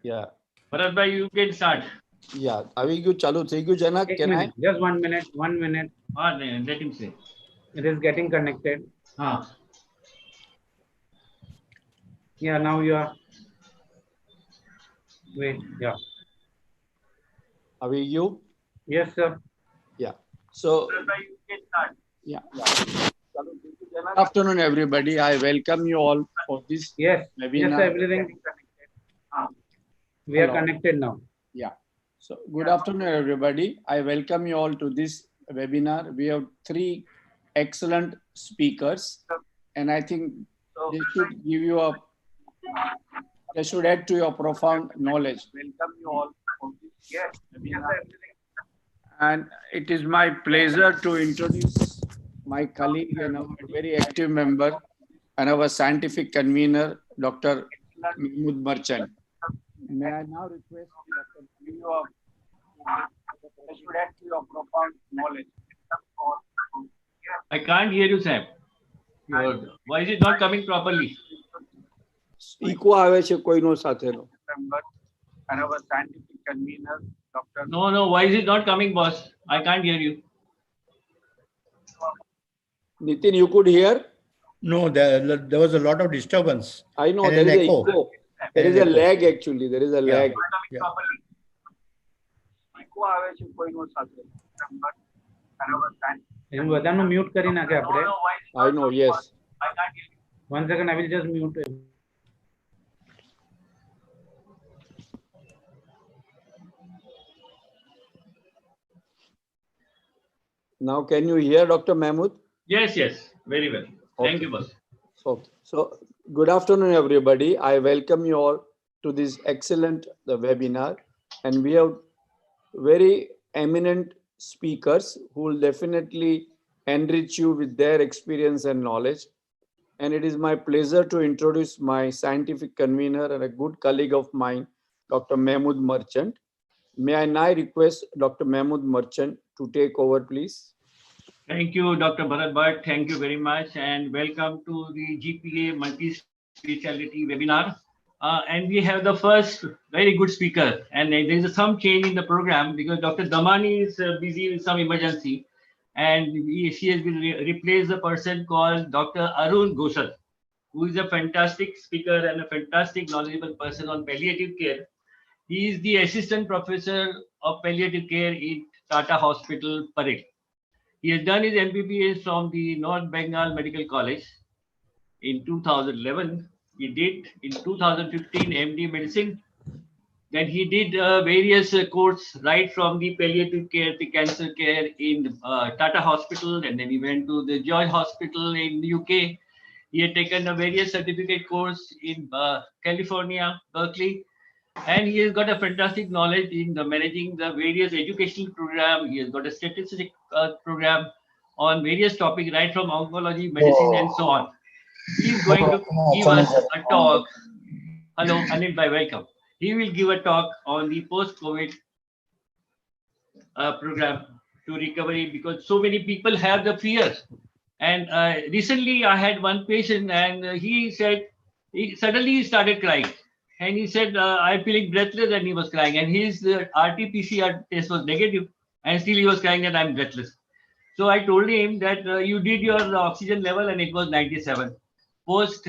Yeah. Bharat bhai, you can start. Yeah. Avi gyu chalu thi gyu Jana. एक Can I? minute, just 1 minute, 1 minute. Let him say. It is getting connected. Ah. Yeah, now you are. Wait, yeah. Avi gyu? Yes, sir. Yeah. So. Bharat bhai, you can start. Yeah. Good afternoon, everybody. I welcome you all for this Yes, webinar. yes, sir, everything. We are Hello. connected now. Yeah. So good afternoon, everybody. I welcome you all to this webinar. We have three excellent speakers, and I think they should give you a, they should add to your profound knowledge. Welcome you all for this webinar. And it is my pleasure to introduce my colleague and our very active member and our scientific convener, Dr. Mahmood Merchant. May I now request Dr. give you a, they should add to your profound knowledge. I can't hear you, Sam. Your voice is not coming properly. Echo આવે છે કોઈનો સાથેનો. And our scientific convener, Dr. No, voice is not coming, boss. I can't hear you. Nitin, you could hear? No, there was a lot of disturbance. I know, and there an is an echo. There is a lag actually. There is a lag. Yeah. Echo આવે છે કોઈનો સાથે. એનું બધાનું mute કરી નાખે આપણે. I know, yes. 1 second, I will just mute it. Now can you hear Dr. Mahmood? Yes, very well. Thank you, boss. So good afternoon, everybody. I welcome you all to this excellent webinar, and we have very eminent speakers who will definitely enrich you with their experience and knowledge. And it is my pleasure to introduce my scientific convener and a good colleague of mine, Dr. Mahmood Merchant. May I now request Dr. Mahmood Merchant to take over, please. Thank you, Dr. Bharat Bhatt. Thank you very much, and welcome to the GPA multi-speciality webinar. And we have the first very good speaker, and there is some change in the program because Dr. Damani is busy with some emergency, and she has been replaced the person called Dr. Arun Gosal, who is a fantastic speaker and a fantastic knowledgeable person on palliative care. He is the assistant professor of palliative care in Tata Hospital, Parel. He has done his MBBS from the North Bengal Medical College in 2011. He did in 2015 MD Medicine. Then he did various courses right from the palliative care to cancer care in Tata Hospital, and then he went to the George Hospital in the UK. He had taken a various certificate course in California, Berkeley, and he has got a fantastic knowledge in the managing the various educational program. He has got a statistic program on various topics, right from oncology, medicine, and so on. He is going to give us a talk. Hello, Anil Bhai, welcome. He will give a talk on the post-COVID program to recovery because so many people have the fear. And recently I had one patient and he said, he suddenly started crying. And he said, I'm feeling breathless, and he was crying. And his RT-PCR test was negative, and still he was crying that I'm breathless. So I told him that you did your oxygen level and it was 97. Post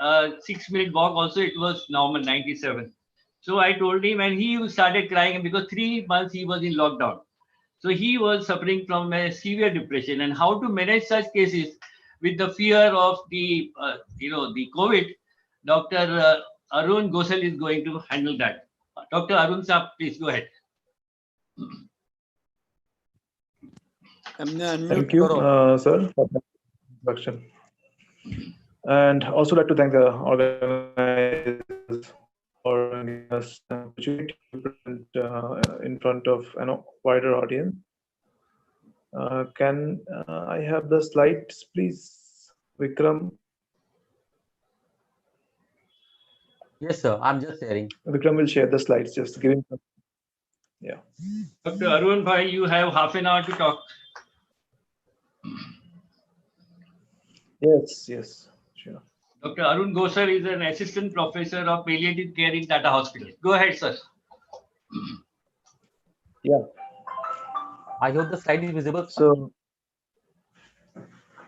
6-minute walk also it was normal 97. So I told him, and he started crying because 3 months he was in lockdown. So he was suffering from a severe depression, and how to manage such cases with the fear of the the COVID. Dr. Arun Gosal is going to handle that. Dr. Arun Saab, please go ahead. Thank you, sir, for the introduction. And also like to thank the organizers for giving us an opportunity to present in front of wider audience. Can I have the slides, please, Vikram? Yes, sir. I'm just sharing. Vikram will share the slides. Just giving. Yeah. Dr. Arun Bhai, you have half an hour to talk. Yes, sure. Dr. Arun Gosar is an assistant professor of palliative care in Tata Hospital. Go ahead, sir. Yeah. I hope the slide is visible. Sir. So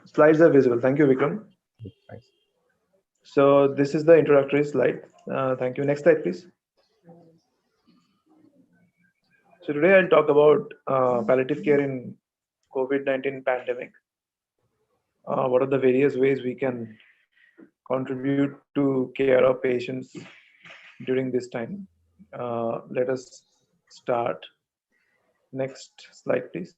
slides are visible. Thank you, Vikram. Right. So this is the introductory slide. Thank you. Next slide, please. So today I'll talk about palliative care in COVID-19 pandemic. What are the various ways we can contribute to care of patients during this time? Let us start. Next slide, please.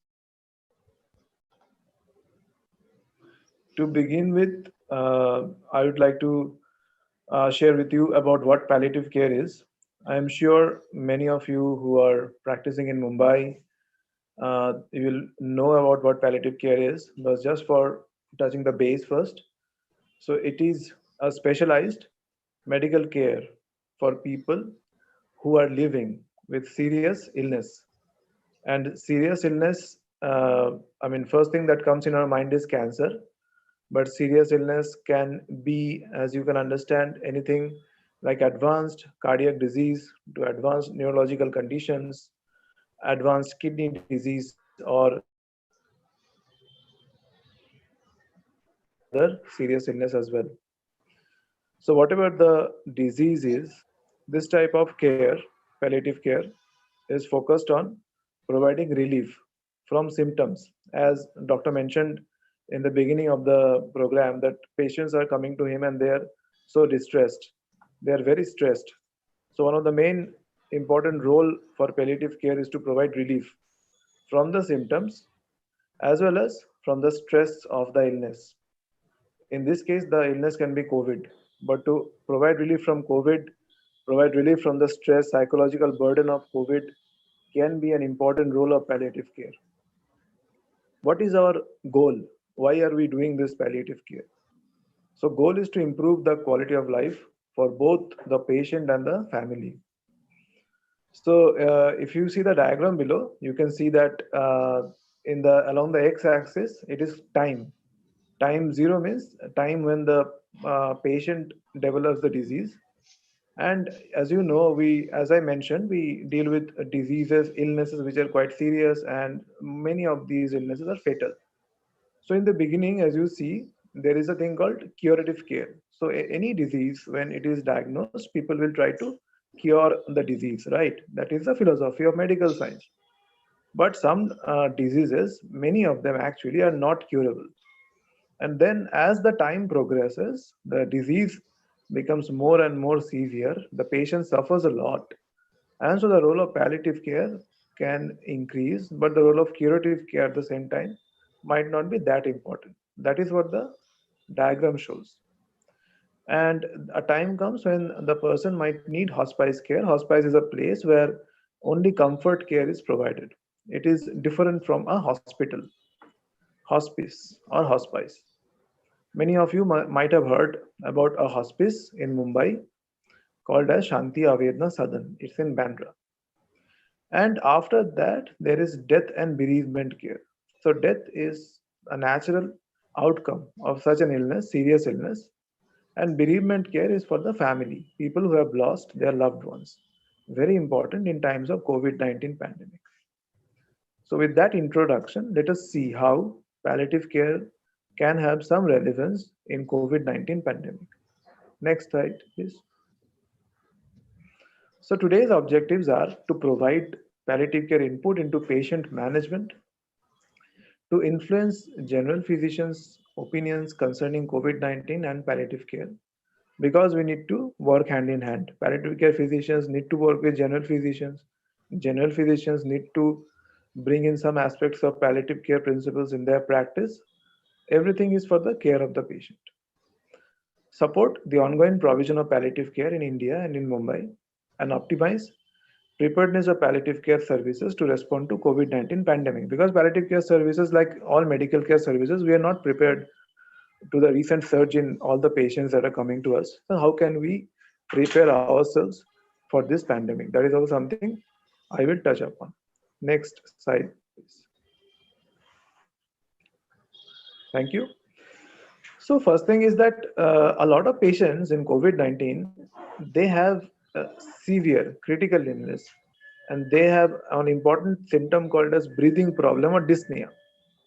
To begin with, I would like to share with you about what palliative care is. I am sure many of you who are practicing in Mumbai, you will know about what palliative care is, but just for touching the base first. So it is a specialized medical care for people who are living with serious illness. And serious illness, I mean, first thing that comes in our mind is cancer, but serious illness can be, as you can understand, anything like advanced cardiac disease to advanced neurological conditions, advanced kidney disease, or other serious illness as well. So whatever the disease is, this type of care, palliative care, is focused on providing relief from symptoms. As doctor mentioned in the beginning of the program, that patients are coming to him and they are so distressed. They are very stressed. So one of the main important role for palliative care is to provide relief from the symptoms as well as from the stress of the illness. In this case, the illness can be COVID, but to provide relief from COVID, provide relief from the stress, psychological burden of COVID can be an important role of palliative care. What is our goal? Why are we doing this palliative care? So goal is to improve the quality of life for both the patient and the family. So if you see the diagram below, you can see that in the along the x-axis, it is time. Time zero means time when the patient develops the disease. And as you know, as I mentioned, we deal with diseases, illnesses which are quite serious, and many of these illnesses are fatal. So in the beginning, as you see, there is a thing called curative care. So any disease, when it is diagnosed, people will try to cure the disease, right? That is the philosophy of medical science. But some diseases, many of them actually are not curable. And then as the time progresses, the disease becomes more and more severe. The patient suffers a lot. And so the role of palliative care can increase, but the role of curative care at the same time might not be that important. That is what the diagram shows. And a time comes when the person might need hospice care. Hospice is a place where only comfort care is provided. It is different from a hospital, hospice or hospice. Many of you might have heard about a hospice in Mumbai called as Shanti Avedna Sadan. It's in Bandra. And after that, there is death and bereavement care. So death is a natural outcome of such an illness, serious illness. And bereavement care is for the family, people who have lost their loved ones. Very important in times of COVID-19 pandemic. So with that introduction, let us see how palliative care can have some relevance in COVID-19 pandemic. Next slide, please. So today's objectives are to provide palliative care input into patient management, to influence general physicians' opinions concerning COVID-19 and palliative care, because we need to work hand in hand. Palliative care physicians need to work with general physicians. General physicians need to bring in some aspects of palliative care principles in their practice. Everything is for the care of the patient. Support the ongoing provision of palliative care in India and in Mumbai, and optimize preparedness of palliative care services to respond to COVID-19 pandemic. Because palliative care services, like all medical care services, we are not prepared to the recent surge in all the patients that are coming to us. So how can we prepare ourselves for this pandemic? That is also something I will touch upon. Next slide, please. Thank you. So first thing is that a lot of patients in COVID-19, they have severe critical illness, and they have an important symptom called as breathing problem or dyspnea,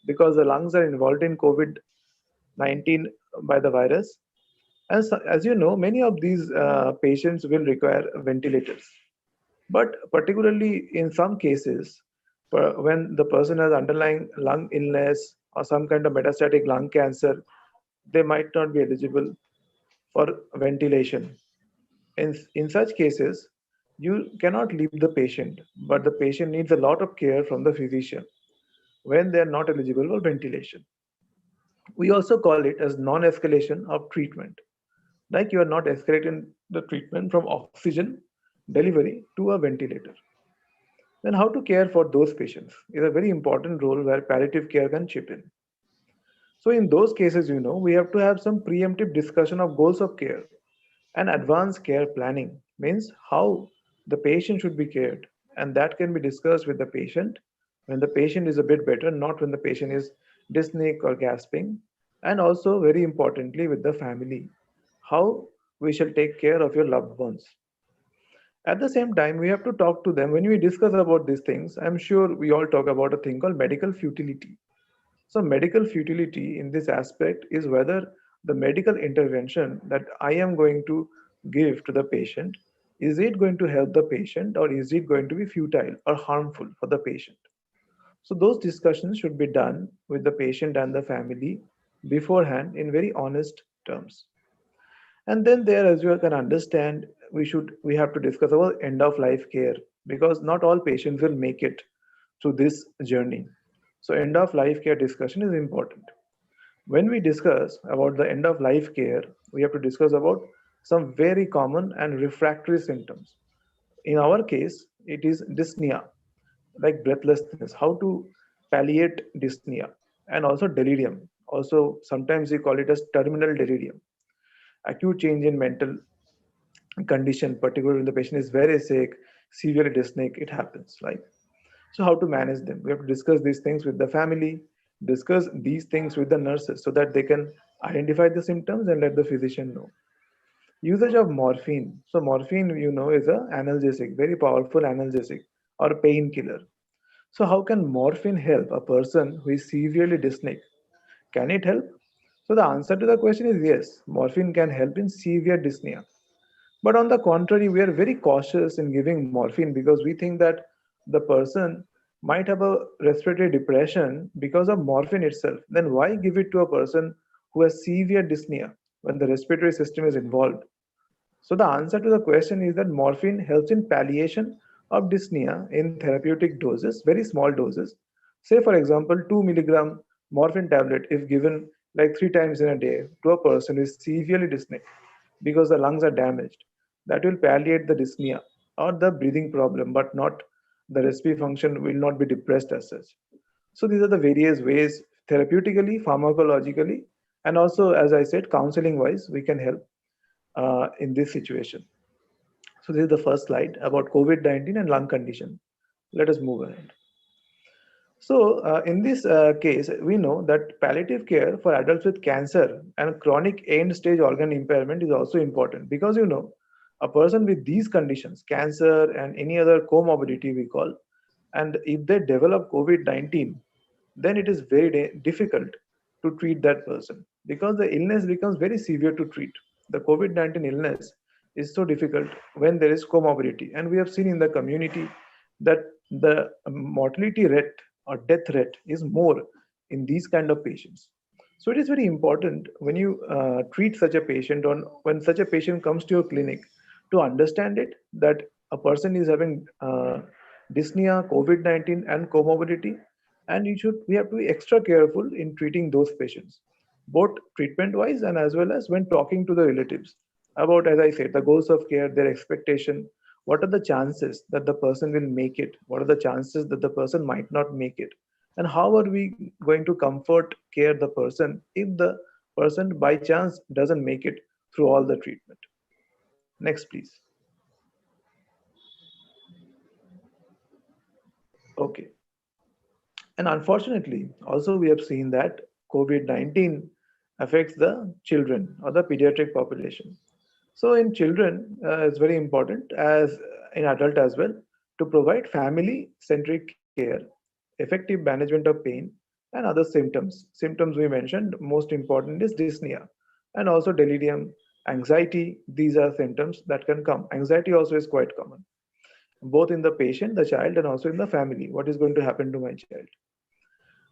because the lungs are involved in COVID-19 by the virus. And so, as you know, many of these patients will require ventilators. But particularly in some cases, when the person has underlying lung illness or some kind of metastatic lung cancer, they might not be eligible for ventilation. In such cases, you cannot leave the patient, but the patient needs a lot of care from the physician when they are not eligible for ventilation. We also call it as non-escalation of treatment. Like you are not escalating the treatment from oxygen delivery to a ventilator. Then how to care for those patients is a very important role where palliative care can chip in. So in those cases, we have to have some preemptive discussion of goals of care, and advanced care planning means how the patient should be cared, and that can be discussed with the patient when the patient is a bit better, not when the patient is dyspneic or gasping, and also very importantly with the family, how we shall take care of your loved ones. At the same time, we have to talk to them. When we discuss about these things, I'm sure we all talk about a thing called medical futility. So medical futility in this aspect is whether the medical intervention that I am going to give to the patient, is it going to help the patient, or is it going to be futile or harmful for the patient? So those discussions should be done with the patient and the family beforehand in very honest terms. And then there, as you can understand, we have to discuss about end of life care, because not all patients will make it through this journey. So end of life care discussion is important. When we discuss about the end of life care, we have to discuss about some very common and refractory symptoms. In our case, it is dyspnea, like breathlessness, how to palliate dyspnea, and also delirium. Also, sometimes we call it as terminal delirium, acute change in mental condition, particularly when the patient is very sick, severely dyspneic, it happens, right? So how to manage them? We have to discuss these things with the family, discuss these things with the nurses so that they can identify the symptoms and let the physician know. Usage of morphine. So morphine, is a analgesic, very powerful analgesic or painkiller. So how can morphine help a person who is severely dyspneic? Can it help? So the answer to the question is yes, morphine can help in severe dyspnea. But on the contrary, we are very cautious in giving morphine because we think that the person might have a respiratory depression because of morphine itself. Then why give it to a person who has severe dyspnea when the respiratory system is involved? So the answer to the question is that morphine helps in palliation of dyspnea in therapeutic doses, very small doses. Say, for example, 2 milligram morphine tablet, if given like 3 times in a day to a person who is severely dyspneic because the lungs are damaged, that will palliate the dyspnea or the breathing problem, but not the respiratory function will not be depressed as such. So these are the various ways therapeutically, pharmacologically, and also, as I said, counseling wise, we can help in this situation. So this is the first slide about COVID-19 and lung condition. Let us move ahead. So in this case, we know that palliative care for adults with cancer and chronic end stage organ impairment is also important, because a person with these conditions, cancer and any other comorbidity we call, and if they develop COVID-19, then it is very difficult to treat that person because the illness becomes very severe to treat. The COVID-19 illness is so difficult when there is comorbidity, and we have seen in the community that the mortality rate or death rate is more in these kind of patients. So it is very important when you treat such a patient, or when such a patient comes to your clinic, to understand it that a person is having dyspnea, COVID-19, and comorbidity, and we have to be extra careful in treating those patients, both treatment wise and as well as when talking to the relatives about, as I said, the goals of care, their expectation, what are the chances that the person will make it, what are the chances that the person might not make it, and how are we going to comfort care the person if the person by chance doesn't make it through all the treatment. Next, please. Okay. And unfortunately, also we have seen that COVID-19 affects the children or the pediatric population. So in children, it's very important as in adult as well to provide family-centric care, effective management of pain, and other symptoms. Symptoms we mentioned, most important is dyspnea and also delirium, anxiety. These are symptoms that can come. Anxiety also is quite common, both in the patient, the child, and also in the family. What is going to happen to my child?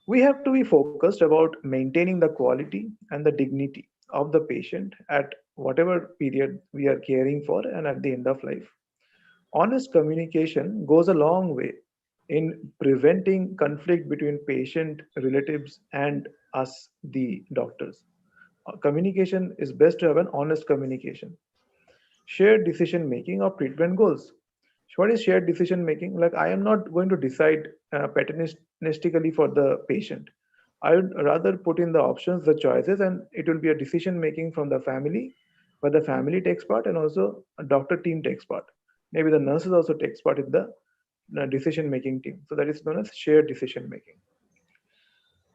We have to be focused about maintaining the quality and the dignity of the patient at whatever period we are caring for and at the end of life. Honest communication goes a long way in preventing conflict between patient, relatives, and us, the doctors. Communication is best to have an honest communication. Shared decision making of treatment goals. What is shared decision making? Like, I am not going to decide paternalistically for the patient. I would rather put in the options, the choices, and it will be a decision making from the family, where the family takes part and also a doctor team takes part. Maybe the nurses also takes part in the decision making team. So that is known as shared decision making.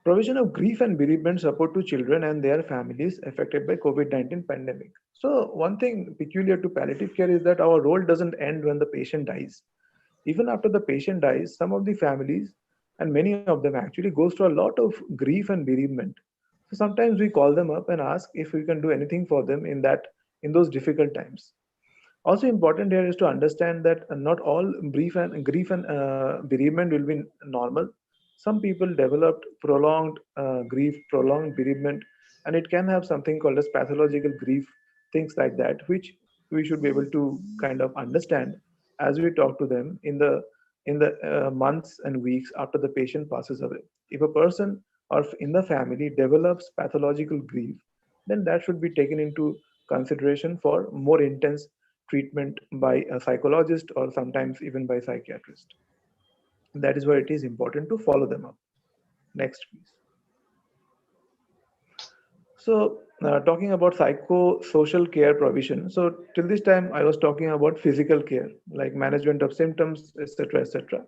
Provision of grief and bereavement support to children and their families affected by COVID-19 pandemic. So one thing peculiar to palliative care is that our role doesn't end when the patient dies. Even after the patient dies, some of the families and many of them actually goes through a lot of grief and bereavement. So sometimes we call them up and ask if we can do anything for them in those difficult times. Also important here is to understand that not all grief and bereavement will be normal. Some people developed prolonged grief, prolonged bereavement, and it can have something called as pathological grief, things like that, which we should be able to kind of understand as we talk to them in the months and weeks after the patient passes away. If a person or in the family develops pathological grief, then that should be taken into consideration for more intense treatment by a psychologist or sometimes even by psychiatrist. That is why it is important to follow them up. Next, please. So, talking about psychosocial care provision. So, till this time, I was talking about physical care, like management of symptoms, etc., etc.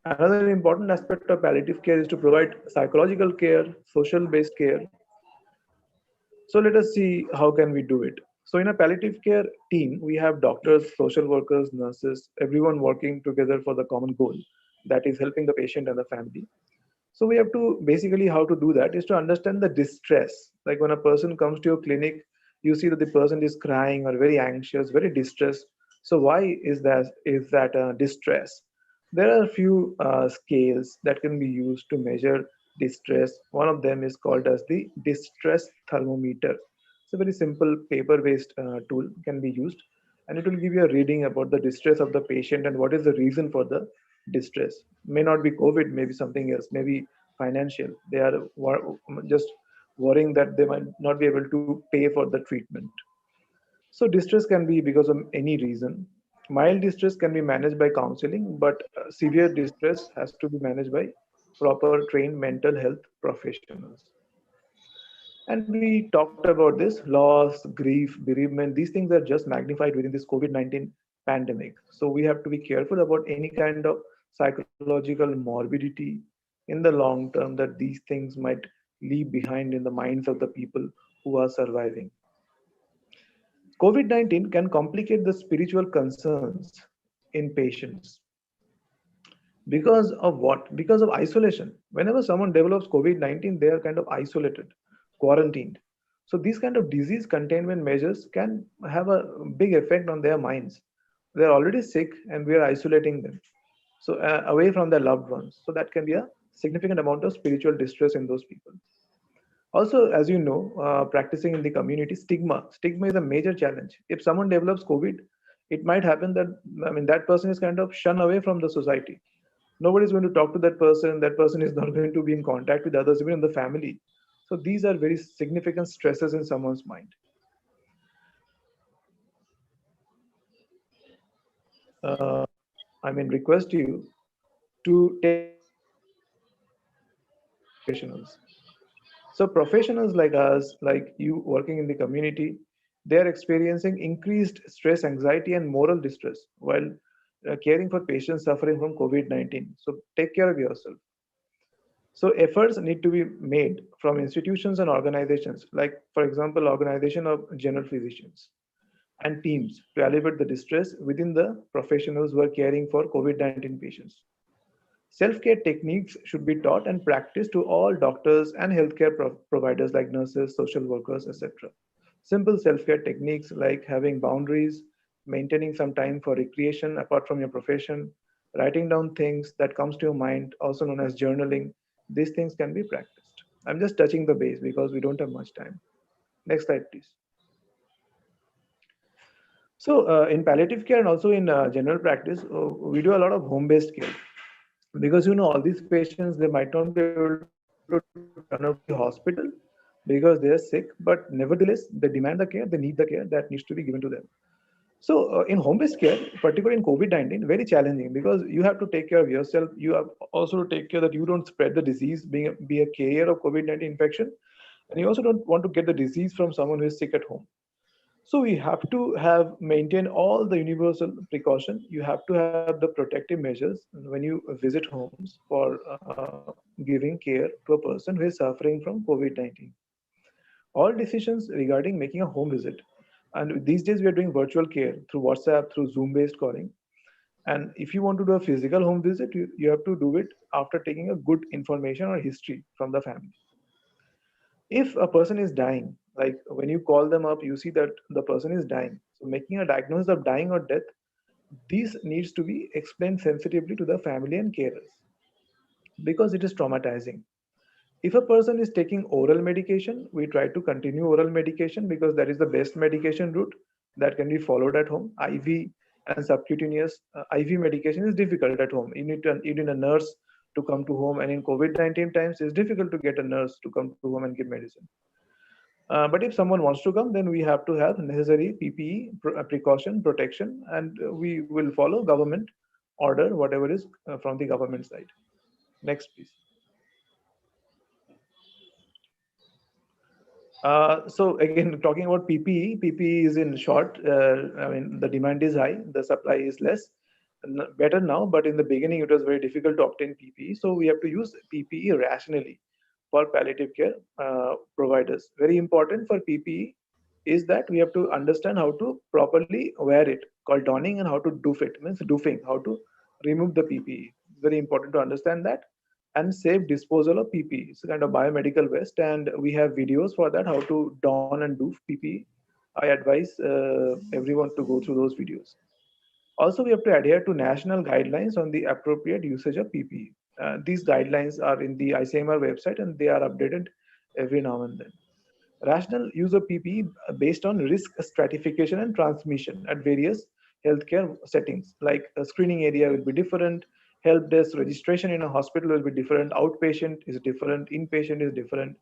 Another important aspect of palliative care is to provide psychological care, social-based care. So let us see how can we do it. So in a palliative care team, we have doctors, social workers, nurses, everyone working together for the common goal, that is helping the patient and the family. So we have to basically how to do that is to understand the distress. Like when a person comes to your clinic, you see that the person is crying or very anxious, very distressed. So why is that distress? There are a few scales that can be used to measure distress. One of them is called as the distress thermometer. It's a very simple paper-based tool can be used, and it will give you a reading about the distress of the patient and what is the reason for the distress. May not be COVID, maybe something else, maybe financial. They are just worrying that they might not be able to pay for the treatment. So distress can be because of any reason. Mild distress can be managed by counseling, but severe distress has to be managed by proper trained mental health professionals. And we talked about this loss, grief, bereavement. These things are just magnified within this COVID-19 pandemic. So we have to be careful about any kind of psychological morbidity in the long term that these things might leave behind in the minds of the people who are surviving. COVID-19 can complicate the spiritual concerns in patients. Because of what? Because of isolation. Whenever someone develops COVID-19, they are kind of isolated, quarantined. So these kind of disease containment measures can have a big effect on their minds. They're already sick and we are isolating them. So away from their loved ones. So that can be a significant amount of spiritual distress in those people. Also, as you know, practicing in the community, stigma is a major challenge. If someone develops COVID, it might happen that, I mean, that person is kind of shunned away from the society. Nobody's going to talk to that person. That person is not going to be in contact with others, even in the family. So these are very significant stresses in someone's mind. Uh, I mean, request you to take care of yourself and your professionals. So professionals like us, like you working in the community, they are experiencing increased stress, anxiety, and moral distress while caring for patients suffering from COVID-19. So take care of yourself. So efforts need to be made from institutions and organizations, like for example, Organization of General Physicians and teams to alleviate the distress within the professionals who are caring for COVID-19 patients. Self-care techniques should be taught and practiced to all doctors and healthcare providers like nurses, social workers, etc. Simple self-care techniques like having boundaries, maintaining some time for recreation apart from your profession, writing down things that comes to your mind, also known as journaling. These things can be practiced. I'm just touching the base because we don't have much time. Next slide, please. So in palliative care and also in general practice, we do a lot of home-based care because all these patients, they might not be able to turn up to the hospital because they are sick, but nevertheless they demand the care, they need the care that needs to be given to them. So in home-based care, particularly in COVID-19, very challenging because you have to take care of yourself. You have also to take care that you don't spread the disease, be a carrier of COVID-19 infection, and you also don't want to get the disease from someone who is sick at home. So we have to have maintain all the universal precaution. You have to have the protective measures when you visit homes for giving care to a person who is suffering from COVID-19. All decisions regarding making a home visit, and these days we are doing virtual care through WhatsApp, through Zoom-based calling. And if you want to do a physical home visit, you have to do it after taking a good information or history from the family. If a person is dying, like when you call them up, you see that the person is dying. So making a diagnosis of dying or death, this needs to be explained sensitively to the family and carers because it is traumatizing. If a person is taking oral medication, we try to continue oral medication because that is the best medication route that can be followed at home. IV and subcutaneous IV medication is difficult at home. You need a nurse to come to home, and in COVID-19 times, it's difficult to get a nurse to come to home and give medicine. But if someone wants to come, then we have to have necessary PPE, precaution, protection, and we will follow government order, whatever is from the government side. Next, please. So again, talking about PPE is in short. I mean, the demand is high, the supply is less. Better now, but in the beginning it was very difficult to obtain PPE. So we have to use PPE rationally for palliative care providers. Very important for PPE is that we have to understand how to properly wear it, called donning, and how to doof it, means doofing, how to remove the PPE. Very important to understand that. And safe disposal of PPE. It's a kind of biomedical waste, and we have videos for that, how to don and doof PPE. I advise everyone to go through those videos. Also, we have to adhere to national guidelines on the appropriate usage of PPE. These guidelines are in the ICMR website and they are updated every now and then. Rational use of PPE based on risk stratification and transmission at various healthcare settings, like a screening area will be different, help desk registration in a hospital will be different, outpatient is different, inpatient is different,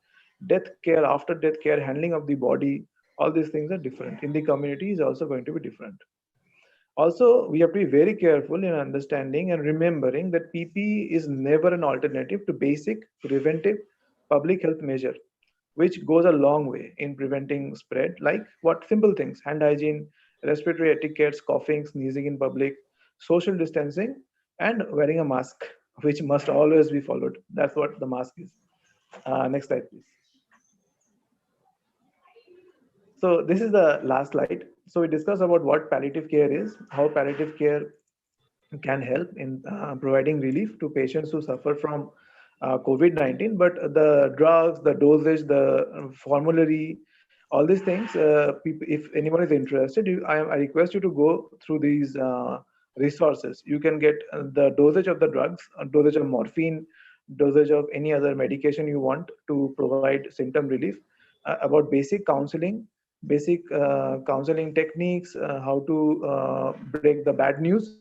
death care, after death care, handling of the body, all these things are different. In the community is also going to be different. Also, we have to be very careful in understanding and remembering that PPE is never an alternative to basic preventive public health measure, which goes a long way in preventing spread, like what simple things: hand hygiene, respiratory etiquettes, coughing, sneezing in public, social distancing, and wearing a mask, which must always be followed. That's what the mask is. Next slide, please. So this is the last slide. So we discussed about what palliative care is, how palliative care can help in providing relief to patients who suffer from COVID-19. But the drugs, the dosage, the formulary, all these things, if anyone is interested, I request you to go through these resources. You can get the dosage of the drugs, dosage of morphine, dosage of any other medication you want to provide symptom relief, about basic counseling, basic counseling techniques, how to break the bad news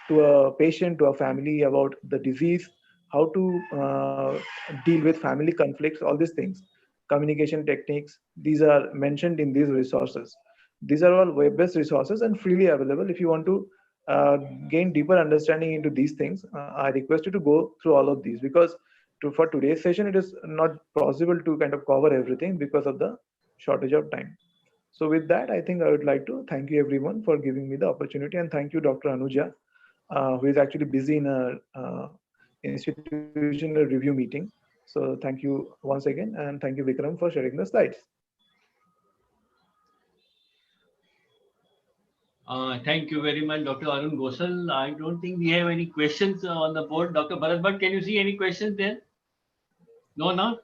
to a patient, to a family about the disease, how to deal with family conflicts, all these things, communication techniques. These are mentioned in these resources. These are all web-based resources and freely available. If you want to gain deeper understanding into these things, I request you to go through all of these, because for today's session, it is not possible to kind of cover everything because of the shortage of time. So with that, I think I would like to thank you everyone for giving me the opportunity, and thank you, Dr. Anuja, who is actually busy in a institutional review meeting. So thank you once again, and thank you, Vikram, for sharing the slides. Thank you very much, Dr. Arun Gosal. I don't think we have any questions on the board. Dr. Bharat Bhatt, can you see any questions there? No, no.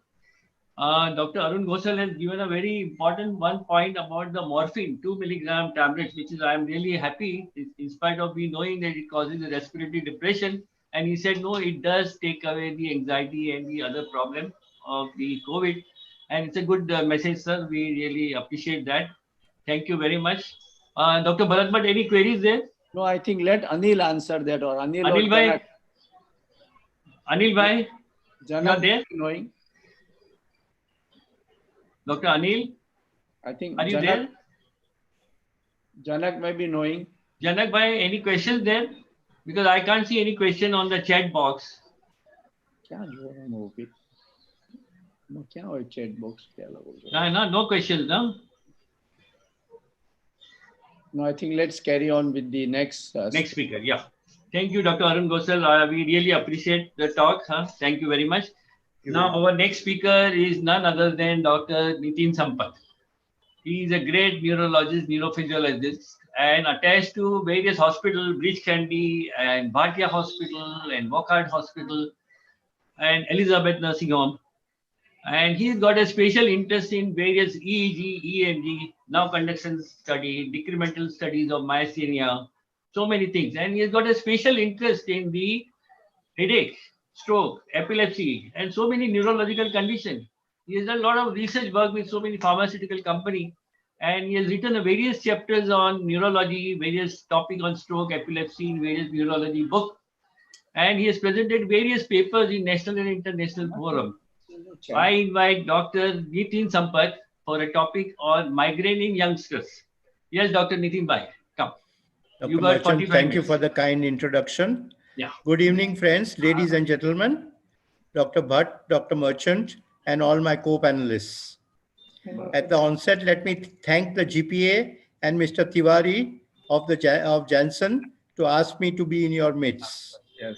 Dr. Arun Gosal has given a very important one point about the morphine, 2 milligram tablets, which is I am really happy in spite of me knowing that it causes a respiratory depression. And he said, no, it does take away the anxiety and the other problem of the COVID. And it's a good message, sir. We really appreciate that. Thank you very much. Dr. Bharat Bhatt, any queries there? No, I think let Anil answer that, or Anil Anil or bhai, Janak. Anil bhai, you are Janak there? knowing. Dr. Anil, I think are you there? Janak may be knowing. Janak bhai, any questions there? Because I can't see any question on the chat box. क्या जोड़ना हो फिर? No, क्या हो chat box क्या लगोगे? No questions, no? No, I think let's carry on with the next. Next speaker, yeah. Thank you, Dr. Arun Gosal. We really appreciate the talk. Thank you very much. Now, our next speaker is none other than Dr. Nitin Sampath. He is a great neurologist, neurophysiologist, and attached to various hospitals, Bridge Candy and Bhatia Hospital and Wockhardt Hospital and Elizabeth Nursing Home. And he's got a special interest in various EEG, EMG, now conduction study, decremental studies of myasthenia, so many things. And he's got a special interest in the headache, stroke, epilepsy, and so many neurological conditions. He has done a lot of research work with so many pharmaceutical companies, and he has written various chapters on neurology, various topics on stroke, epilepsy, in various neurology books. And he has presented various papers in national and international forums. I invite Dr. Nitin Sampath for a topic on migraine in youngsters. Yes, Dr. Nitin bhai, come. Dr. You got Merchant, 45 thank you minutes. for the kind introduction. Yeah. Good evening, friends, ladies and gentlemen, Dr. Bhatt, Dr. Merchant, and all my co-panelists. At the onset, let me thank the GPA and Mr. Tiwari of Janssen to ask me to be in your midst. Yes,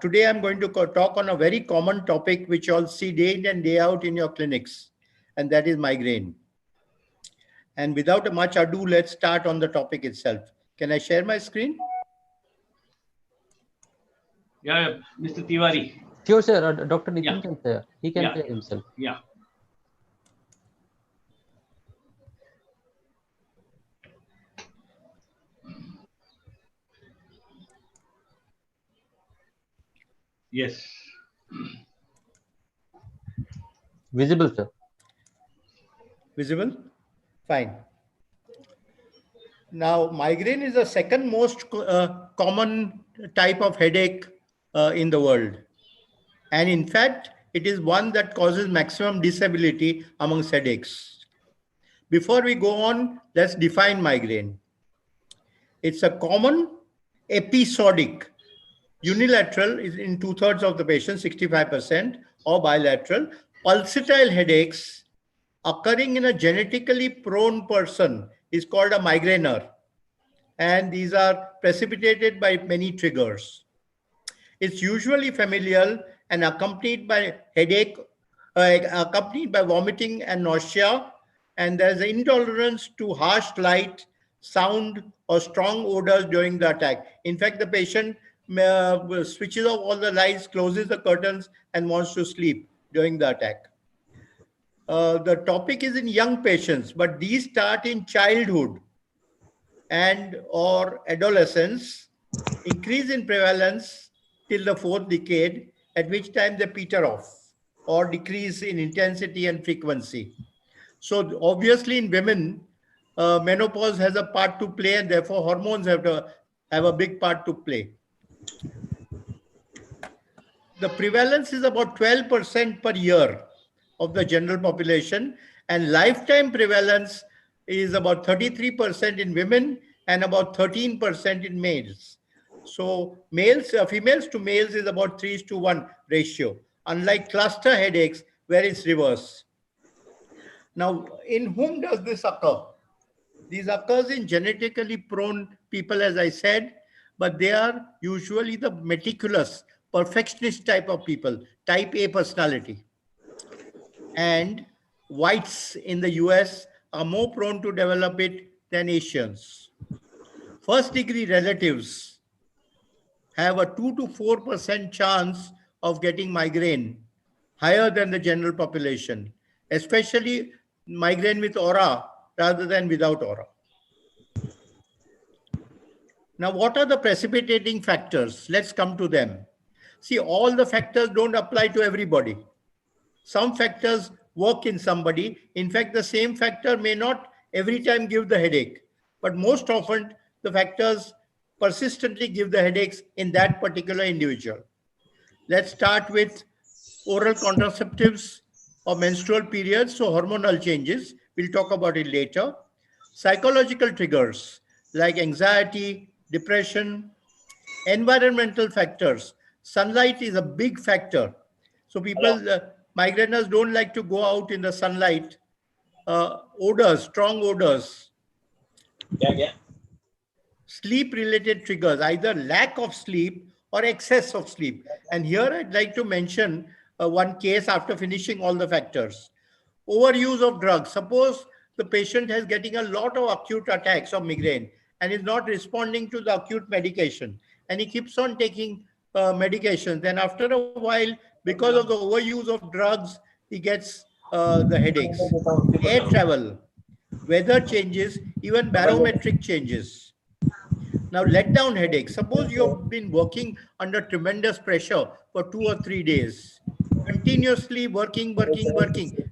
Today, I'm going to talk on a very common topic which you all see day in and day out in your clinics, and that is migraine. And without much ado, let's start on the topic itself. Can I share my screen? Yeah, Mr. Tiwari. Sure, sir. Dr. Nitin Yeah. can share. He can Yeah. share himself. Yeah. Yes. Visible, sir. Visible? Fine. Now, migraine is the second most common type of headache in the world. And in fact, it is one that causes maximum disability amongst headaches. Before we go on, let's define migraine. It's a common episodic, unilateral is in 2/3 of the patients, 65%, or bilateral, pulsatile headaches occurring in a genetically prone person is called a migrainer. And these are precipitated by many triggers. It's usually familial and accompanied by headache, accompanied by vomiting and nausea. And there's an intolerance to harsh light, sound, or strong odors during the attack. In fact, the patient switches off all the lights, closes the curtains, and wants to sleep during the attack. The topic is in young patients, but these start in childhood and or adolescence, increase in prevalence till the 4th decade, at which time they peter off or decrease in intensity and frequency. So obviously in women, menopause has a part to play, and therefore hormones have a big part to play. The prevalence is about 12% per year of the general population, and lifetime prevalence is about 33% in women and about 13% in males. So females to males is about 3:1 ratio, unlike cluster headaches where it's reverse. Now, in whom does this occur? These occurs in genetically prone people, as I said, but they are usually the meticulous perfectionist type of people, type A personality. And whites in the US are more prone to develop it than Asians. First degree relatives have a 2 to 4% chance of getting migraine, higher than the general population, especially migraine with aura rather than without aura. Now, what are the precipitating factors? Let's come to them. See, all the factors don't apply to everybody. Some factors work in somebody. In fact, the same factor may not every time give the headache, but most often the factors persistently give the headaches in that particular individual. Let's start with oral contraceptives or menstrual periods, so hormonal changes. We'll talk about it later. Psychological triggers like anxiety, depression, environmental factors. Sunlight is a big factor. So people, migraineurs don't like to go out in the sunlight. Odors, strong odors. Sleep-related triggers, either lack of sleep or excess of sleep. And here I'd like to mention one case after finishing all the factors. Overuse of drugs. Suppose the patient is getting a lot of acute attacks of migraine and is not responding to the acute medication, and he keeps on taking medications. Then after a while, because of the overuse of drugs, he gets the headaches. Air travel, weather changes, even barometric changes. Now, letdown headache. Suppose you have been working under tremendous pressure for 2 or 3 days, continuously working,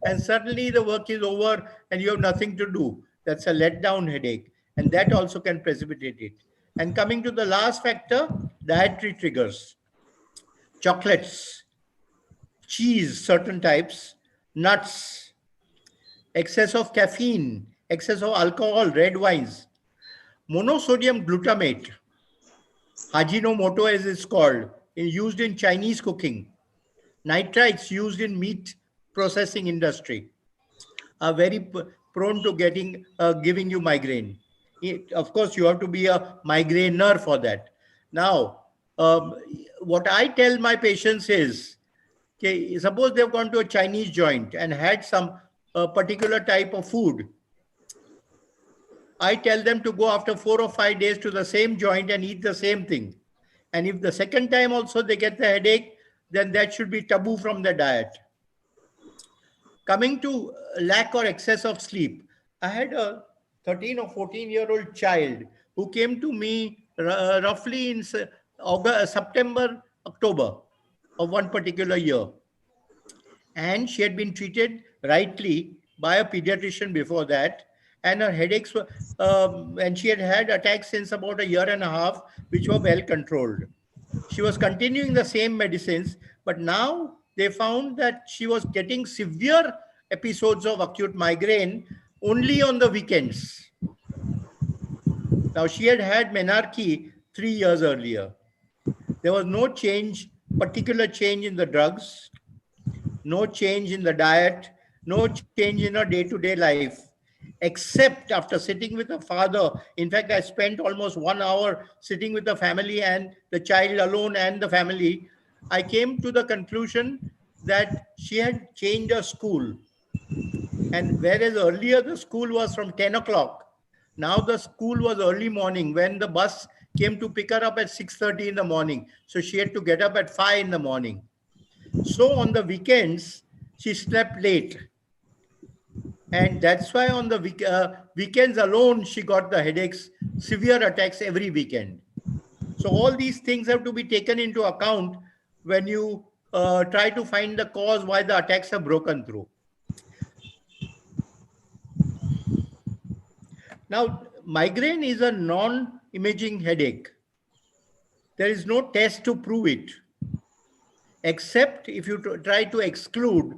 and suddenly the work is over and you have nothing to do. That's a letdown headache, and that also can precipitate it. And coming to the last factor, dietary triggers. Chocolates, cheese, certain types, nuts, excess of caffeine, excess of alcohol, red wines, monosodium glutamate, Hajinomoto as it's called, used in Chinese cooking, nitrites used in meat processing industry, are very prone to giving you migraine. Of course, you have to be a migrainer for that. Now, what I tell my patients is, okay, suppose they've gone to a Chinese joint and had some particular type of food. I tell them to go after 4 or 5 days to the same joint and eat the same thing. And if the second time also they get the headache, then that should be taboo from the diet. Coming to lack or excess of sleep, I had a 13 or 14-year-old child who came to me roughly in September, October of one particular year. And she had been treated rightly by a pediatrician before that. And her headaches were, and she had had attacks since about a year and a half, which were well controlled. She was continuing the same medicines, but now they found that she was getting severe episodes of acute migraine only on the weekends. Now, she had had menarche 3 years earlier. There was no particular change in the drugs, no change in the diet, no change in her day-to-day life, except after sitting with her father. In fact, I spent almost 1 hour sitting with the family and the child alone and the family. I came to the conclusion that she had changed her school. And whereas earlier the school was from 10 o'clock, now the school was early morning when the bus came to pick her up at 6:30 in the morning. So she had to get up at 5 in the morning. So on the weekends, she slept late. And that's why on the weekends alone, she got the headaches, severe attacks every weekend. So all these things have to be taken into account when you try to find the cause why the attacks have broken through. Now, migraine is a non-imaging headache. There is no test to prove it, except if you try to exclude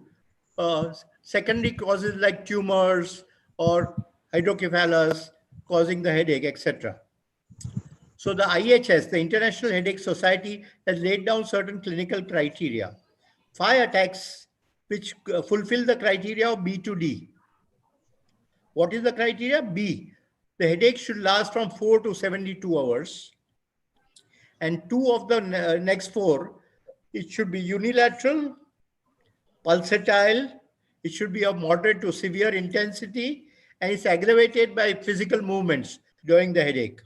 secondary causes like tumors or hydrocephalus causing the headache, etc. So the IHS, the International Headache Society, has laid down certain clinical criteria. 5 attacks which fulfill the criteria of B to D. What is the criteria? B. The headache should last from 4 to 72 hours. And 2 of the next 4 it should be unilateral, pulsatile, it should be of moderate to severe intensity, and it's aggravated by physical movements during the headache.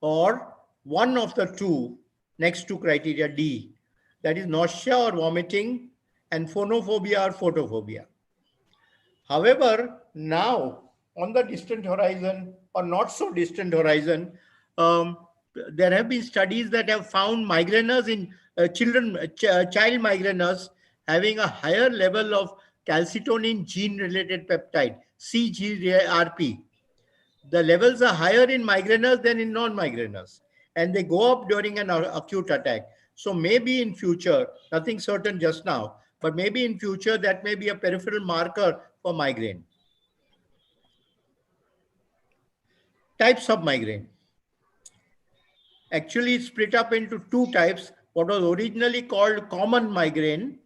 Or one of the two next to criteria D, that is nausea or vomiting, and phonophobia or photophobia. However, now on the distant horizon or not so distant horizon, there have been studies that have found migraineurs in child migraineurs having a higher level of calcitonin gene-related peptide, CGRP. The levels are higher in migraineurs than in non-migraineurs, and they go up during an acute attack. So maybe in future, nothing certain just now, but maybe in future that may be a peripheral marker for migraine. Types of migraine. Actually, it's split up into two types. What was originally called common migraine,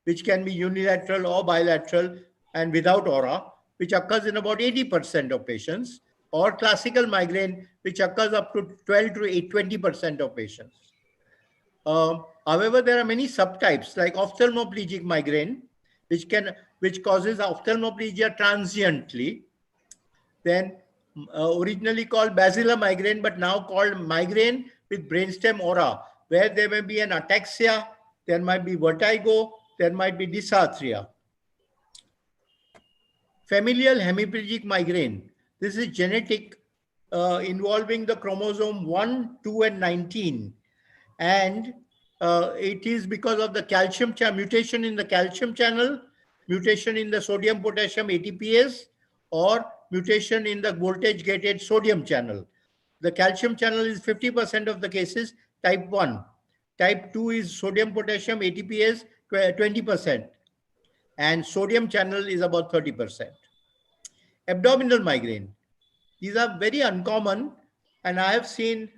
which can be unilateral or bilateral and without aura, which occurs in about 80% of patients, or classical migraine, which occurs up to 12 to 20% of patients. However, there are many subtypes like ophthalmoplegic migraine, which causes ophthalmoplegia transiently. Then originally called basilar migraine, but now called migraine with brainstem aura, where there may be an ataxia, there might be vertigo, there might be dysarthria. Familial hemiplegic migraine. This is genetic, involving the chromosome 1, 2, and 19. And it is because of the calcium mutation in the calcium channel, mutation in the sodium potassium ATPase, or mutation in the voltage gated sodium channel. The calcium channel is 50% of the cases, type 1. Type 2 is sodium potassium ATPase, 20%. And sodium channel is about 30%. Abdominal migraine. These are very uncommon, and I have seen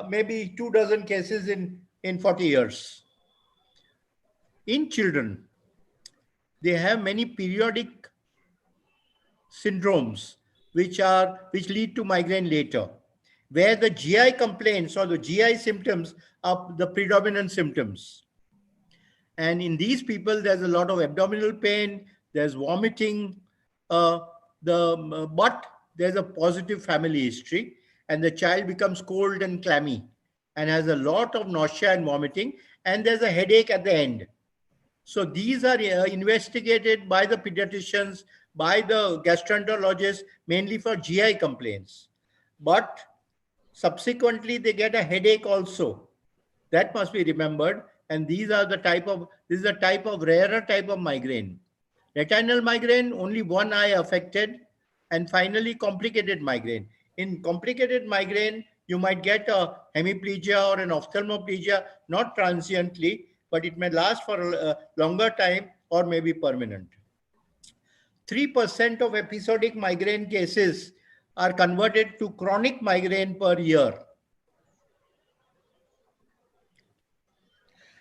maybe 24 cases in 40 years. In children, they have many periodic syndromes which lead to migraine later, where the GI complaints or the GI symptoms are the predominant symptoms. And in these people, there's a lot of abdominal pain, there's vomiting, but there's a positive family history, and the child becomes cold and clammy and has a lot of nausea and vomiting, and there's a headache at the end. So these are investigated by the pediatricians, by the gastroenterologists, mainly for GI complaints. But subsequently, they get a headache also. That must be remembered. And this is a type of rarer type of migraine. Retinal migraine, only one eye affected. And finally, complicated migraine. In complicated migraine, you might get a hemiplegia or an ophthalmoplegia, not transiently, but it may last for a longer time or maybe permanent. 3% of episodic migraine cases are converted to chronic migraine per year.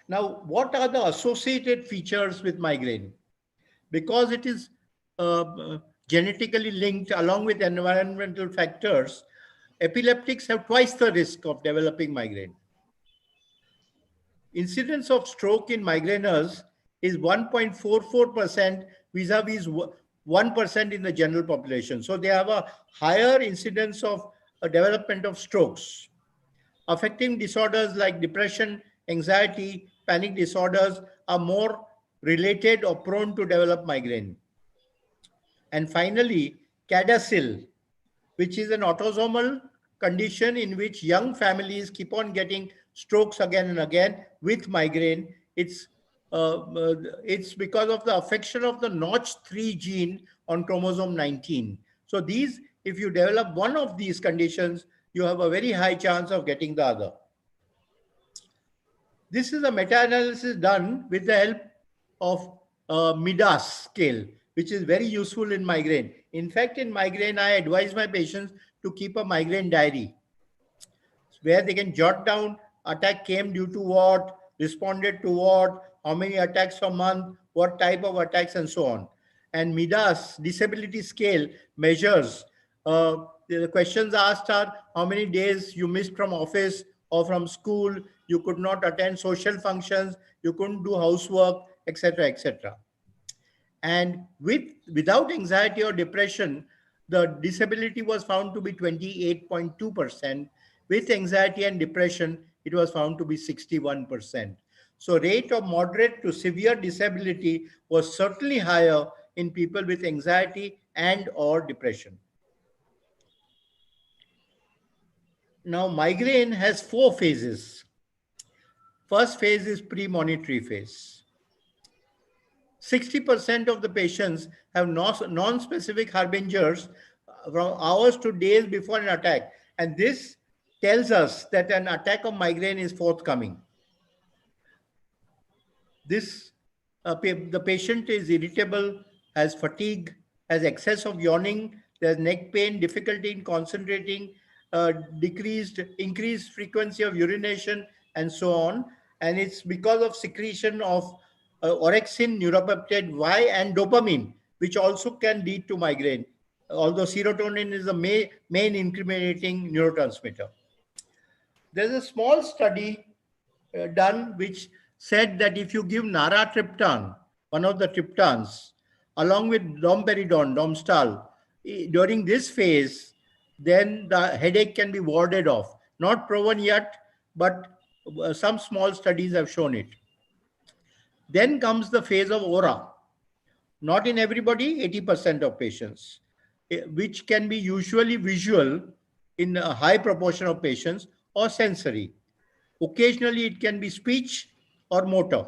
Now, what are the associated features with migraine? Because it is genetically linked along with environmental factors, epileptics have twice the risk of developing migraine. Incidence of stroke in migraineurs is 1.44% vis-a-vis 1% in the general population. So they have a higher incidence of development of strokes. Affecting disorders like depression, anxiety, panic disorders are more related or prone to develop migraine. And finally, CADASIL, which is an autosomal condition in which young families keep on getting strokes again and again with migraine. It's because of the affection of the Notch3 gene on chromosome 19. So these, if you develop one of these conditions, you have a very high chance of getting the other. This is a meta-analysis done with the help of Midas scale, which is very useful in migraine. In fact, in migraine, I advise my patients to keep a migraine diary where they can jot down attack came due to what, responded to what, how many attacks a month, what type of attacks, and so on. And Midas disability scale measures, the questions asked are how many days you missed from office or from school, you could not attend social functions, you couldn't do housework, etc., etc. And without anxiety or depression, the disability was found to be 28.2%. With anxiety and depression, it was found to be 61%. So rate of moderate to severe disability was certainly higher in people with anxiety and or depression. Now, migraine has 4 phases. First phase is premonitory phase. 60% of the patients have non-specific harbingers from hours to days before an attack. And this tells us that an attack of migraine is forthcoming. The patient is irritable, has fatigue, has excess of yawning, there's neck pain, difficulty in concentrating, increased frequency of urination, and so on. And it's because of secretion of orexin, neuropeptide Y, and dopamine, which also can lead to migraine, although serotonin is the main incriminating neurotransmitter. There's a small study done which said that if you give naratriptan, one of the triptans, along with domperidone, Domstal, during this phase, then the headache can be warded off. Not proven yet, but some small studies have shown it. Then comes the phase of aura. Not in everybody, 80% of patients, which can be usually visual in a high proportion of patients or sensory. Occasionally, it can be speech or motor.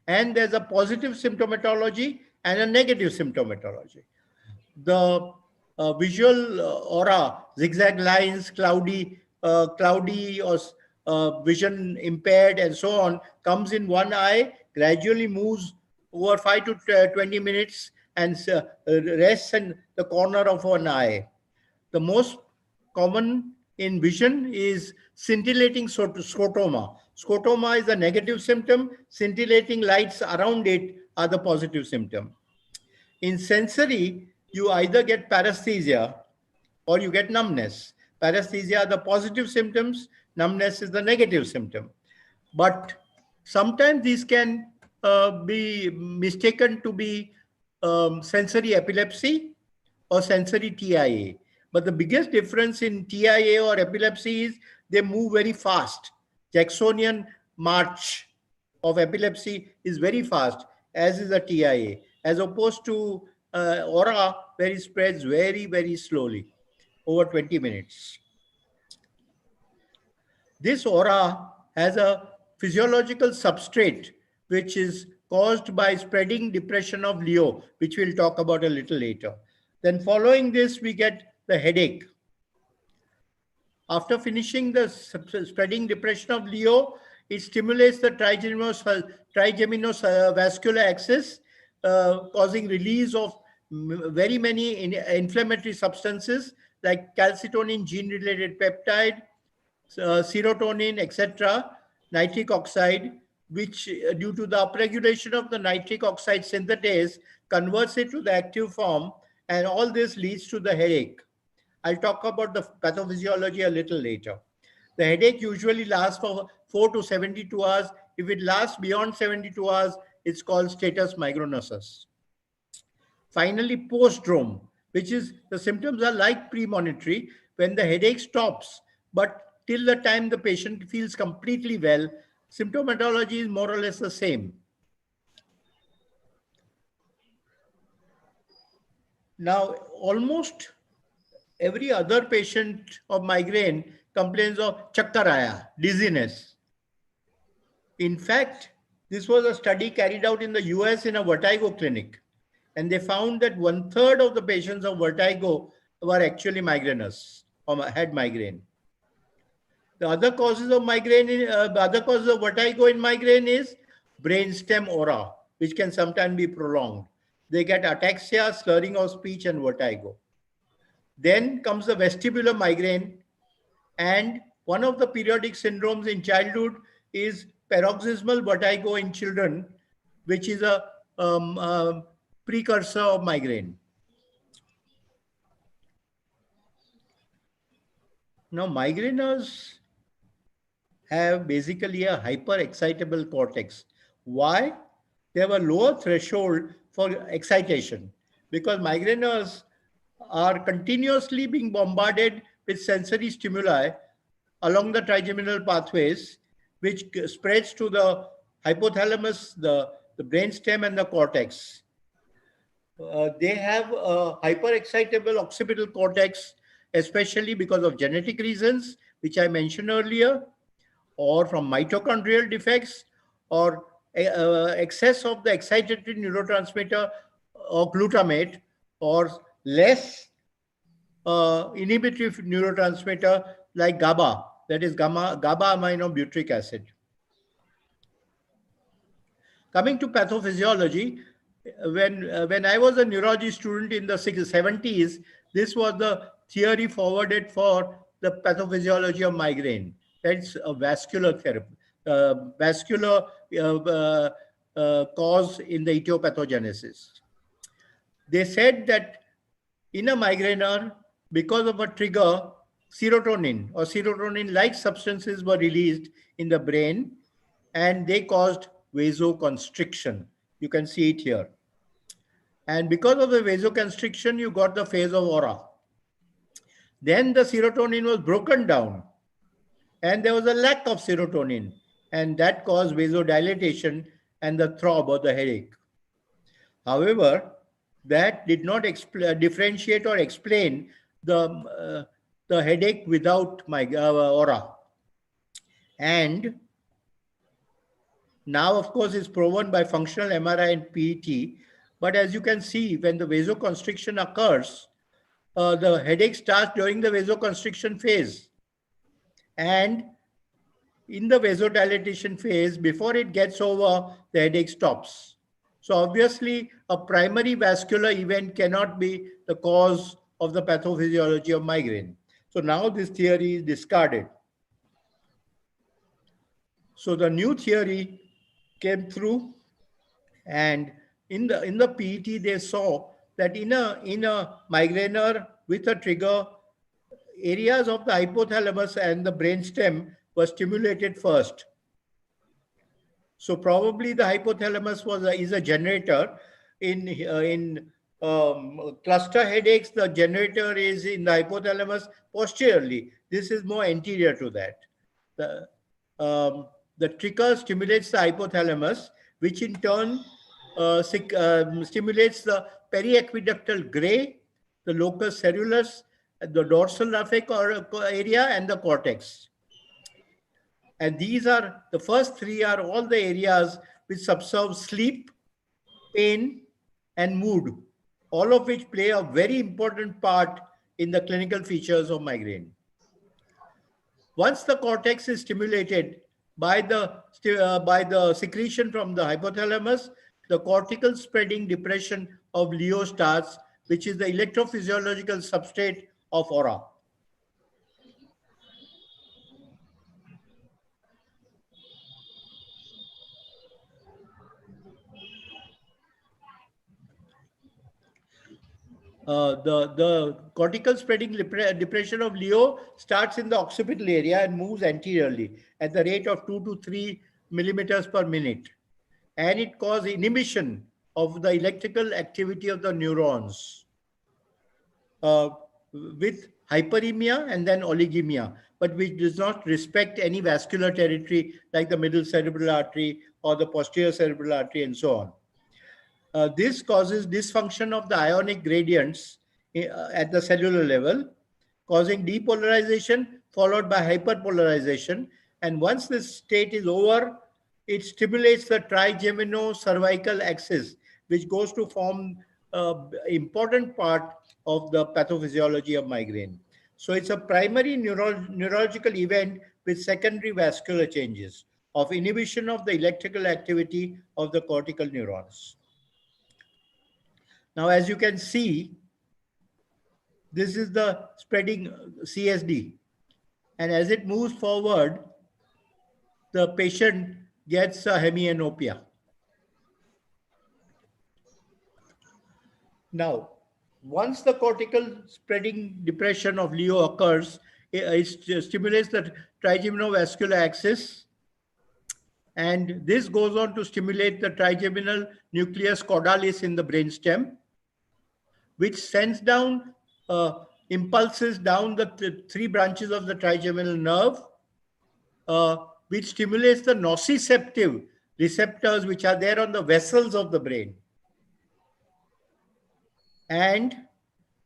And there's a positive symptomatology and a negative symptomatology. The visual aura, zigzag lines, cloudy or vision impaired and so on, comes in one eye, gradually moves over 5 to 20 minutes and rests in the corner of one eye. The most common in vision is scintillating scotoma. Scotoma is a negative symptom. Scintillating lights around it are the positive symptom. In sensory, you either get paresthesia or you get numbness. Paresthesia are the positive symptoms. Numbness is the negative symptom. But sometimes these can be mistaken to be sensory epilepsy or sensory TIA. But the biggest difference in TIA or epilepsy is they move very fast. Jacksonian march of epilepsy is very fast, as is a TIA, as opposed to aura, where it spreads very, very slowly, over 20 minutes. This aura has a physiological substrate, which is caused by spreading depression of Leo, which we'll talk about a little later. Then following this, we get the headache. After finishing the spreading depression of Leo, it stimulates the trigeminal vascular axis, causing release of very many inflammatory substances like calcitonin gene-related peptide, serotonin, etc., nitric oxide, which due to the upregulation of the nitric oxide synthetase converts it to the active form, and all this leads to the headache. I'll talk about the pathophysiology a little later. The headache usually lasts for 4 to 72 hours. If it lasts beyond 72 hours, it's called status migrainosus. Finally, postdrome, which is the symptoms are like premonitory when the headache stops, but till the time the patient feels completely well, symptomatology is more or less the same. Now, almost every other patient of migraine complains of chakkaraya, dizziness. In fact, this was a study carried out in the US in a vertigo clinic, and they found that 1/3 of the patients of vertigo were actually migrainous or had migraine. The other causes of migraine, the other causes of vertigo in migraine is brainstem aura, which can sometimes be prolonged. They get ataxia, slurring of speech, and vertigo. Then comes the vestibular migraine, and one of the periodic syndromes in childhood is paroxysmal vertigo in children, which is a precursor of migraine. Now, migraineurs have basically a hyper-excitable cortex. Why? They have a lower threshold for excitation because migraineurs are continuously being bombarded with sensory stimuli along the trigeminal pathways, which spreads to the hypothalamus, the brainstem, and the cortex. They have a hyperexcitable occipital cortex, especially because of genetic reasons, which I mentioned earlier, or from mitochondrial defects, or excess of the excitatory neurotransmitter or glutamate, or less inhibitory neurotransmitter like GABA, that is GABA aminobutyric acid. Coming to pathophysiology, when I was a neurology student in the 70s, this was the theory forwarded for the pathophysiology of migraine. That's a vascular therapy, vascular cause in the etiopathogenesis. They said that in a migraineur, because of a trigger, serotonin or serotonin-like substances were released in the brain, and they caused vasoconstriction. You can see it here. And because of the vasoconstriction, you got the phase of aura. Then the serotonin was broken down, and there was a lack of serotonin, and that caused vasodilatation and the throb or the headache. However, that did not differentiate or explain the headache without my aura. And now, of course, it's proven by functional MRI and PET. But as you can see, when the vasoconstriction occurs, the headache starts during the vasoconstriction phase. And in the vasodilatation phase, before it gets over, the headache stops. So obviously, a primary vascular event cannot be the cause of the pathophysiology of migraine. So now this theory is discarded. So the new theory came through, and in the PET they saw that in a migraineur with a trigger, areas of the hypothalamus and the brainstem were stimulated first. So probably the hypothalamus is a generator. In cluster headaches, the generator is in the hypothalamus posteriorly. This is more anterior to that. The trigger stimulates the hypothalamus, which in turn stimulates the periaqueductal gray, the locus ceruleus, the dorsal raphe area, and the cortex. And these are, the first three are all the areas which subserve sleep, pain, and mood, all of which play a very important part in the clinical features of migraine. Once the cortex is stimulated by the secretion from the hypothalamus, the cortical spreading depression of Leo starts, which is the electrophysiological substrate of aura. The cortical spreading depression of Leo starts in the occipital area and moves anteriorly at the rate of 2 to 3 millimeters per minute. And it causes inhibition of the electrical activity of the neurons with hyperemia and then oligemia, but which does not respect any vascular territory like the middle cerebral artery or the posterior cerebral artery and so on. This causes dysfunction of the ionic gradients at the cellular level, causing depolarization followed by hyperpolarization. And once this state is over, it stimulates the trigeminocervical axis, which goes to form an important part of the pathophysiology of migraine. So it's a primary neurological event with secondary vascular changes of inhibition of the electrical activity of the cortical neurons. Now, as you can see, this is the spreading CSD. And as it moves forward, the patient gets a hemianopia. Now, once the cortical spreading depression of Leo occurs, it stimulates the trigeminal axis, and this goes on to stimulate the trigeminal nucleus caudalis in the brainstem, which sends down impulses down the three branches of the trigeminal nerve, which stimulates the nociceptive receptors which are there on the vessels of the brain. And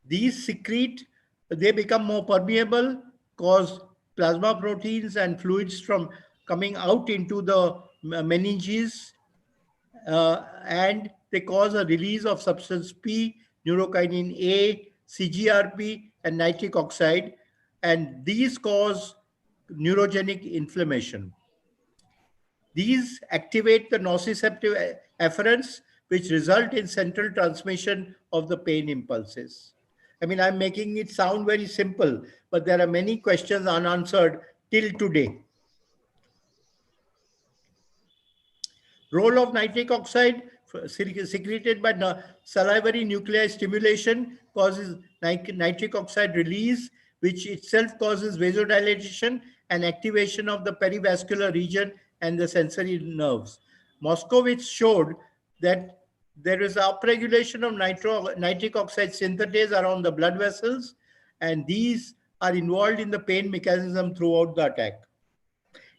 these secrete, they become more permeable, cause plasma proteins and fluids from coming out into the meninges, and they cause a release of substance P, neurokinin A, CGRP, and nitric oxide, and these cause neurogenic inflammation. These activate the nociceptive afferents, which result in central transmission of the pain impulses. I mean, I'm making it sound very simple, but there are many questions unanswered till today. Role of nitric oxide secreted by salivary nuclei stimulation causes nitric oxide release, which itself causes vasodilation and activation of the perivascular region and the sensory nerves. Moskowitz showed that there is upregulation of nitric oxide synthetase around the blood vessels, and these are involved in the pain mechanism throughout the attack.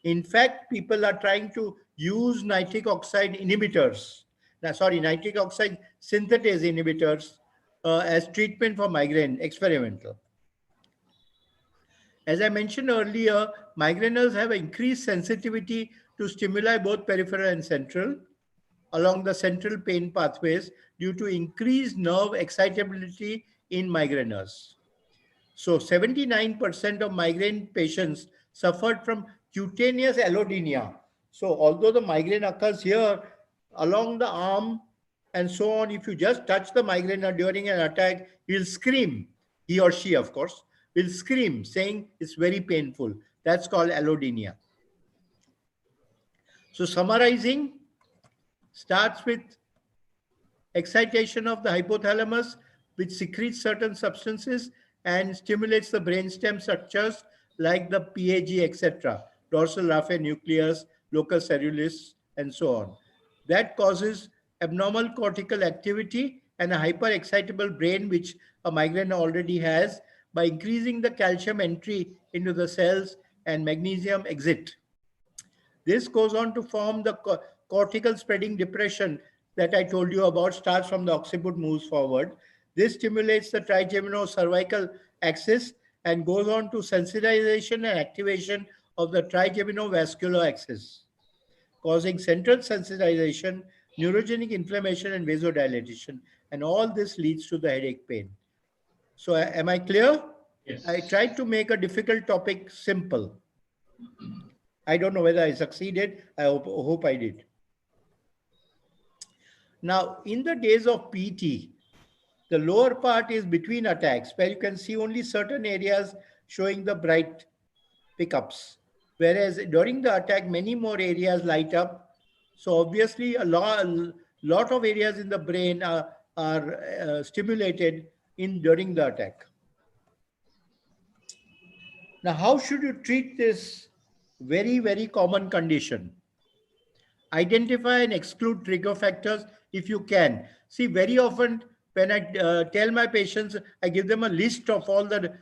In fact, people are trying to use nitric oxide inhibitors, nitric oxide synthetase inhibitors as treatment for migraine, experimental. As I mentioned earlier, migraineurs have increased sensitivity to stimuli both peripheral and central along the central pain pathways due to increased nerve excitability in migraineurs. So 79% of migraine patients suffered from cutaneous allodynia. So although the migraine occurs here along the arm and so on, if you just touch the migrainer during an attack, he'll scream. He or she, of course, will scream saying it's very painful. That's called allodynia. So summarizing, starts with excitation of the hypothalamus, which secretes certain substances and stimulates the brainstem structures like the PAG, etc., dorsal raphe nucleus, locus ceruleus, and so on. That causes abnormal cortical activity and a hyperexcitable brain, which a migraine already has, by increasing the calcium entry into the cells and magnesium exit. This goes on to form the cortical spreading depression that I told you about, starts from the occiput, moves forward. This stimulates the trigemino-cervical axis and goes on to sensitization and activation of the trigeminal-vascular axis, causing central sensitization, neurogenic inflammation, and vasodilation. And all this leads to the headache pain. So am I clear? Yes. I tried to make a difficult topic simple. I don't know whether I succeeded. I hope I did. Now, in the days of PT, the lower part is between attacks, where you can see only certain areas showing the bright pickups. Whereas during the attack, many more areas light up. So obviously, a lot of areas in the brain are stimulated during the attack. Now, how should you treat this very, very common condition? Identify and exclude trigger factors if you can. See, very often when I tell my patients, I give them a list of all the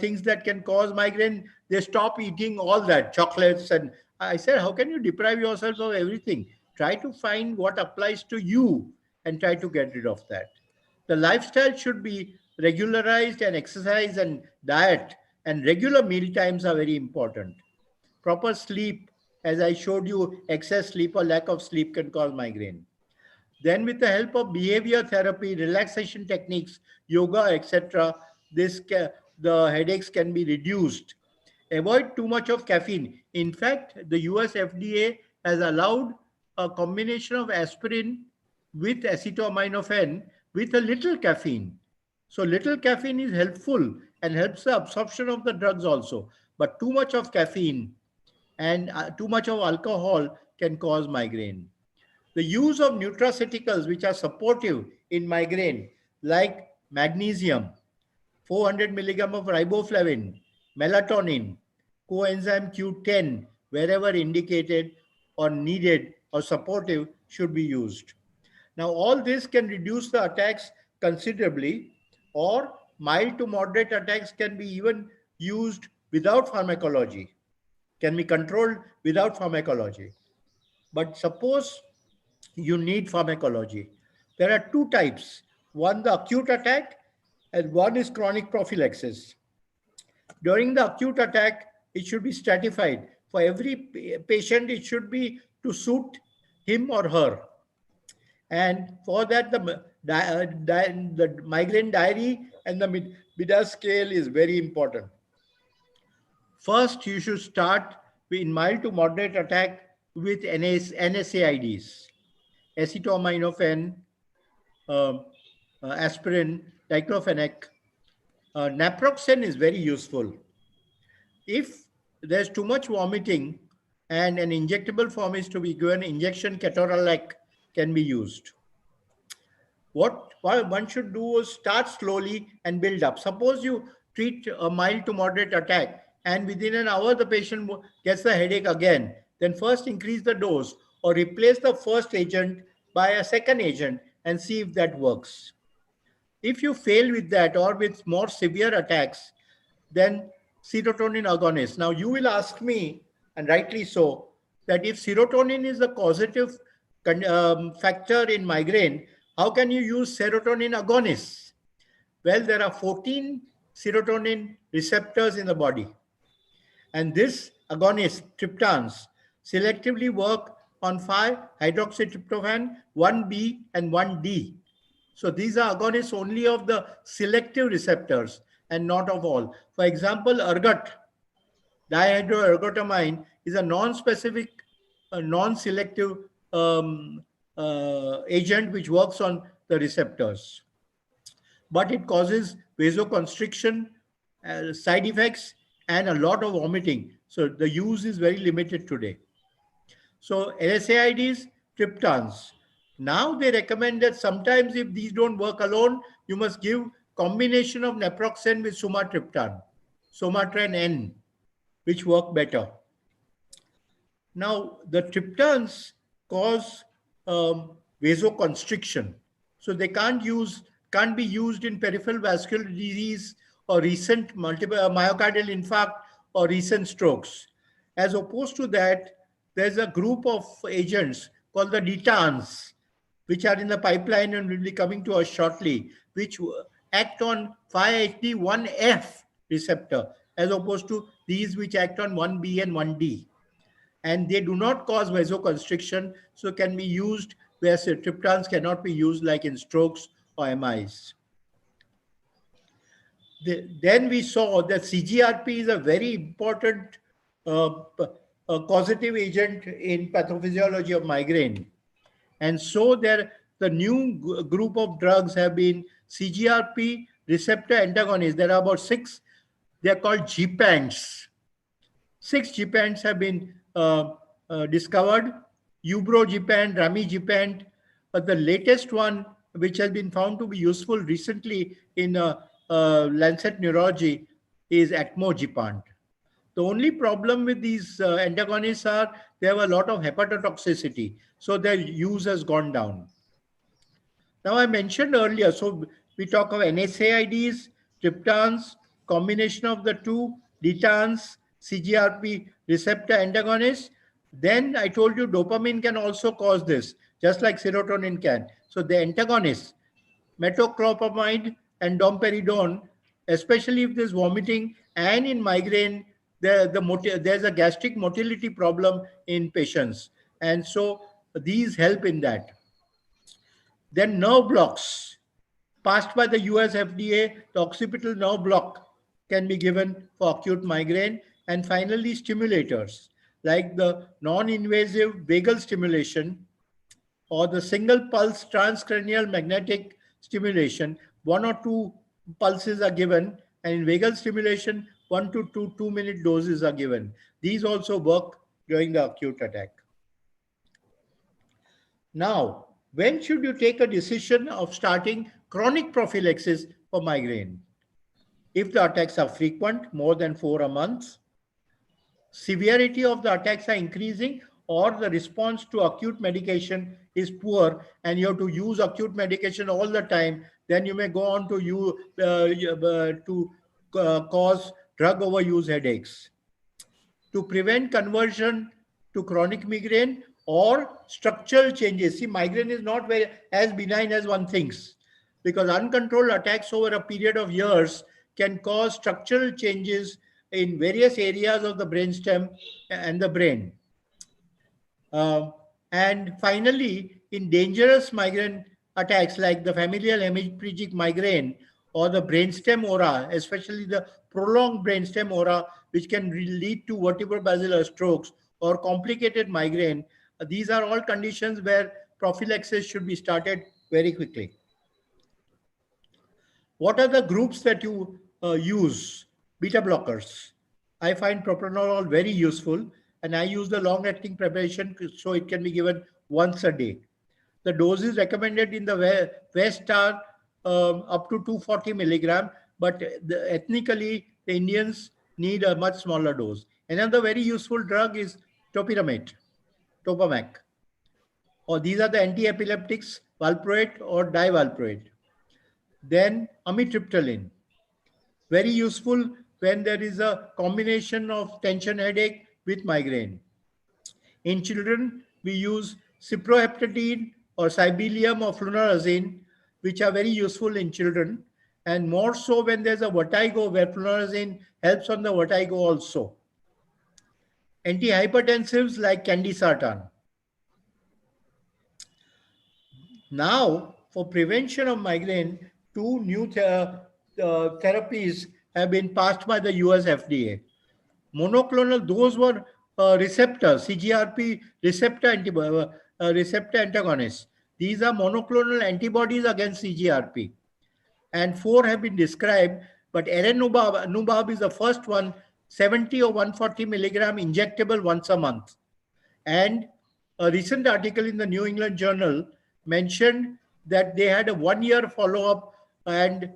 things that can cause migraine. They stop eating all that, chocolates. And I said, how can you deprive yourself of everything? Try to find what applies to you and try to get rid of that. The lifestyle should be regularized, and exercise and diet and regular meal times are very important. Proper sleep, as I showed you, excess sleep or lack of sleep can cause migraine. Then with the help of behavior therapy, relaxation techniques, yoga, etc., the headaches can be reduced. Avoid too much of caffeine. In fact, the US FDA has allowed a combination of aspirin with acetaminophen with a little caffeine. So little caffeine is helpful and helps the absorption of the drugs also. But too much of caffeine and too much of alcohol can cause migraine. The use of nutraceuticals, which are supportive in migraine, like magnesium, 400 milligram of riboflavin, melatonin, coenzyme Q10, wherever indicated or needed or supportive, should be used. Now, all this can reduce the attacks considerably, or mild to moderate attacks can be even used without pharmacology, can be controlled without pharmacology. But suppose you need pharmacology. There are two types. One, the acute attack, and one is chronic prophylaxis. During the acute attack, it should be stratified. For every patient, it should be to suit him or her. And for that, the migraine diary and the MIDA scale is very important. First, you should start in mild to moderate attack with NSAIDs, acetaminophen, aspirin, diclofenac. Naproxen is very useful. If there's too much vomiting and an injectable form is to be given, injection ketorolac can be used. What one should do is start slowly and build up. Suppose you treat a mild to moderate attack and within an hour the patient gets the headache again, then first increase the dose or replace the first agent by a second agent and see if that works. If you fail with that or with more severe attacks, then serotonin agonist. Now you will ask me, and rightly so, that if serotonin is the causative factor in migraine, how can you use serotonin agonists? Well, there are 14 serotonin receptors in the body. And this agonist, triptans, selectively work on 5-hydroxytryptophan, 1B and 1D. So these are agonists only of the selective receptors and not of all. For example, ergot, dihydroergotamine, is a non-specific, non-selective agent which works on the receptors. But it causes vasoconstriction, side effects, and a lot of vomiting. So the use is very limited today. So NSAIDs, triptans. Now they recommend that sometimes if these don't work alone, you must give combination of naproxen with sumatriptan, Somatran N, which work better. Now the triptans cause vasoconstriction. So they can't be used in peripheral vascular disease or recent multiple myocardial infarct or recent strokes. As opposed to that, there's a group of agents called the ditans, which are in the pipeline and will be coming to us shortly, which act on 5-HT1F receptor, as opposed to these which act on 1B and 1D. And they do not cause vasoconstriction, so can be used where triptans cannot be used, like in strokes or MIs. Then we saw that CGRP is a very important causative agent in pathophysiology of migraine. And so the new group of drugs have been CGRP receptor antagonists. There are about 6. They are called GPANTs. 6 GPANTs have been discovered. Ubrogepant, Ramigepant, but the latest one, which has been found to be useful recently in Lancet Neurology, is Atmogepant. The only problem with these antagonists are they have a lot of hepatotoxicity, so their use has gone down. Now I mentioned earlier, so we talk of NSAIDs, triptans, combination of the two, ditans, CGRP receptor antagonists. Then I told you dopamine can also cause this, just like serotonin can. So the antagonists, metoclopramide and domperidone, especially if there's vomiting and in migraine, there's a gastric motility problem in patients. And so these help in that. Then nerve blocks, passed by the US FDA, the occipital nerve block can be given for acute migraine. And finally, stimulators, like the non-invasive vagal stimulation or the single pulse transcranial magnetic stimulation. 1 or 2 pulses are given, and in vagal stimulation, 1 to 2 2-minute doses are given. These also work during the acute attack. Now, when should you take a decision of starting chronic prophylaxis for migraine? if the attacks are frequent, more than 4 a month, severity of the attacks are increasing, or the response to acute medication is poor and you have to use acute medication all the time, then you may go on to cause drug overuse headaches. To prevent conversion to chronic migraine or structural changes. See, migraine is not very as benign as one thinks, because uncontrolled attacks over a period of years can cause structural changes in various areas of the brainstem and the brain. Um, and finally, in dangerous migraine attacks like the familial hemiplegic migraine or the brainstem aura, especially the prolonged brainstem aura, which can lead to vertebrobasilar strokes or complicated migraine, these are all conditions where prophylaxis should be started very quickly. What are the groups that you use? Beta blockers. I find propranolol very useful, and I use the long-acting preparation so it can be given once a day. The doses recommended in the West are up to 240 milligram, but ethnically, the Indians need a much smaller dose. Another very useful drug is topiramate, Topamac. Or these are the anti-epileptics, valproate or divalproate. Then amitriptyline, very useful when there is a combination of tension headache with migraine. In children, we use cyproheptadine or Sibelium or flunarizine, which are very useful in children, and more so when there's a vertigo, where flunarizine helps on the vertigo also. Antihypertensives like candesartan. Now, for prevention of migraine, two new therapies have been passed by the US FDA. Monoclonal, those were receptors, CGRP receptor antagonists. These are monoclonal antibodies against CGRP. And 4 have been described, but erenumab is the first one, 70 or 140 milligram injectable once a month. And a recent article in the New England Journal mentioned that they had a 1-year follow-up, and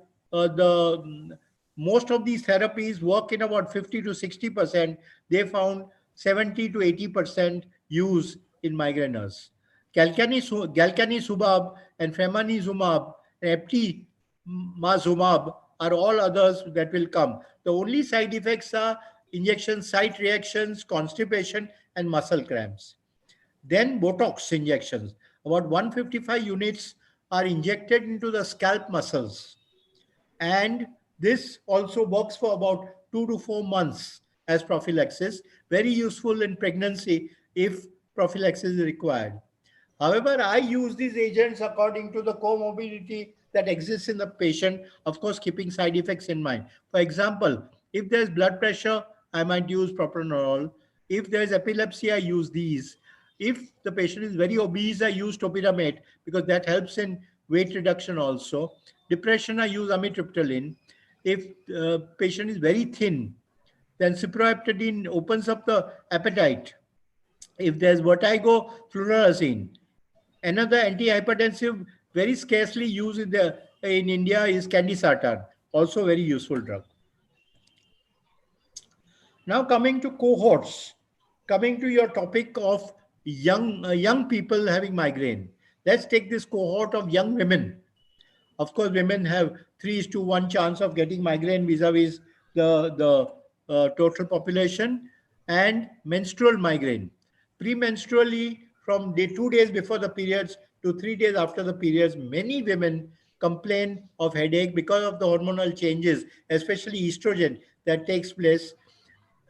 most of these therapies work in about 50 to 60%. They found 70 to 80% use in migraineurs. Galcanezumab and femalizumab and eptimazumab are all others that will come. The only side effects are injection site reactions, constipation, and muscle cramps. Then Botox injections. About 155 units are injected into the scalp muscles. And this also works for about 2 to 4 months as prophylaxis. Very useful in pregnancy if prophylaxis is required. However, I use these agents according to the comorbidity that exists in the patient, of course, keeping side effects in mind. For example, if there's blood pressure, I might use propranolol. If there's epilepsy, I use these. If the patient is very obese, I use topiramate because that helps in weight reduction also. Depression, I use amitriptyline. If the patient is very thin, then cyproheptadine opens up the appetite. If there's vertigo, flunarizine. Another antihypertensive very scarcely used in India is candesartan, also very useful drug. Now coming to cohorts, coming to your topic of young people having migraine. Let's take this cohort of young women. Of course, women have 3:1 chance of getting migraine vis-a-vis the total population, and menstrual migraine. Premenstrually, from 2 days before the periods to 3 days after the periods, many women complain of headache because of the hormonal changes, especially estrogen that takes place.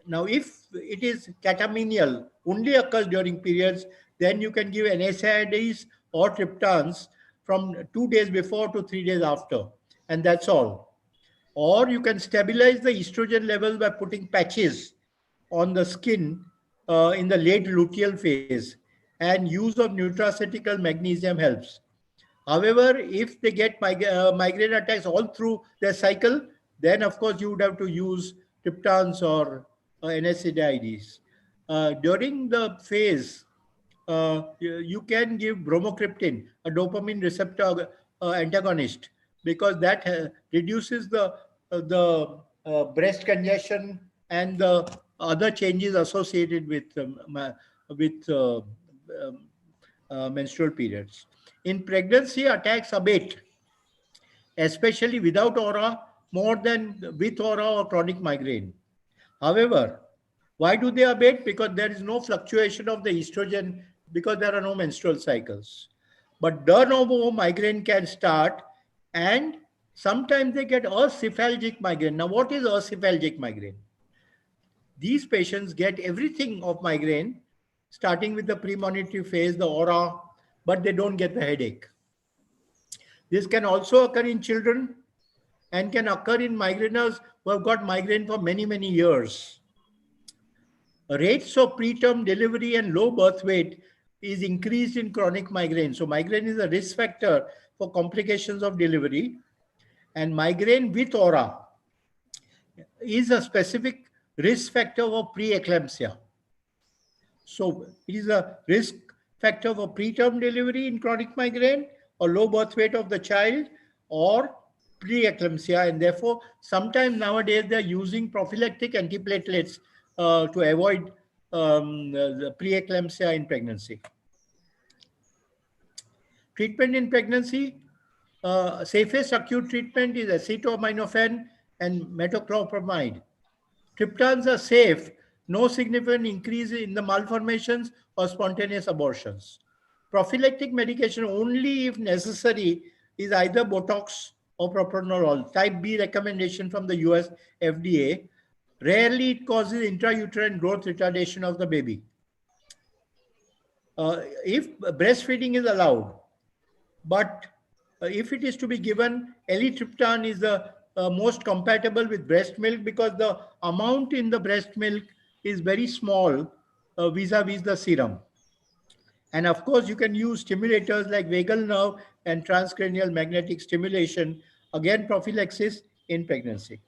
Now, if it is catamenial, only occurs during periods, then you can give NSAIDs or triptans from 2 days before to 3 days after, and that's all. Or you can stabilize the estrogen levels by putting patches on the skin in the late luteal phase, and use of nutraceutical magnesium helps. However, if they get migraine attacks all through their cycle, then of course you would have to use triptans or NSAIDs. During the phase, you can give bromocriptine, a dopamine receptor antagonist, because that reduces the breast congestion and the other changes associated with menstrual periods. In pregnancy, attacks abate, especially without aura, more than with aura or chronic migraine. However, why do they abate? Because there is no fluctuation of the estrogen, because there are no menstrual cycles. But de novo migraine can start, and sometimes they get acephalgic migraine. Now, what is acephalgic migraine? These patients get everything of migraine, starting with the premonitory phase, the aura, but they don't get the headache. This can also occur in children and can occur in migraineurs who have got migraine for many, many years. Rates of preterm delivery and low birth weight is increased in chronic migraine. So migraine is a risk factor for complications of delivery, and migraine with aura is a specific risk factor for preeclampsia. So it is a risk factor for preterm delivery in chronic migraine, or low birth weight of the child, or preeclampsia, and therefore sometimes nowadays they're using prophylactic antiplatelets to avoid the preeclampsia in pregnancy. Treatment in pregnancy, safest acute treatment is acetaminophen and metoclopramide. Triptans are safe, no significant increase in the malformations or spontaneous abortions. Prophylactic medication only if necessary is either Botox or propranolol, type B recommendation from the US FDA. Rarely it causes intrauterine growth retardation of the baby. If breastfeeding is allowed, but if it is to be given, L-triptan is the most compatible with breast milk, because the amount in the breast milk is very small vis-a-vis the serum. And of course, you can use stimulators like vagal nerve and transcranial magnetic stimulation, again prophylaxis in pregnancy.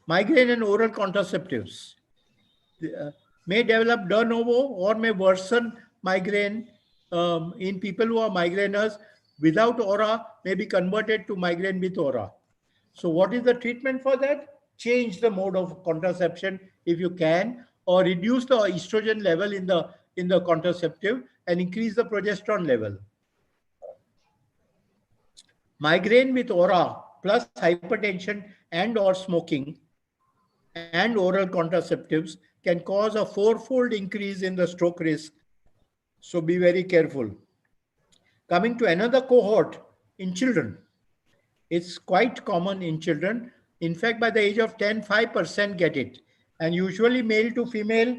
Migraine and oral contraceptives may develop de novo or may worsen migraine in people who are migraineurs without aura, may be converted to migraine with aura. So what is the treatment for that? Change the mode of contraception if you can, or reduce the estrogen level in the contraceptive and increase the progesterone level. Migraine with aura plus hypertension and or smoking and oral contraceptives can cause a fourfold increase in the stroke risk. So be very careful. Coming to another cohort in children. It's quite common in children. In fact, by the age of 10, 5% get it. And usually male to female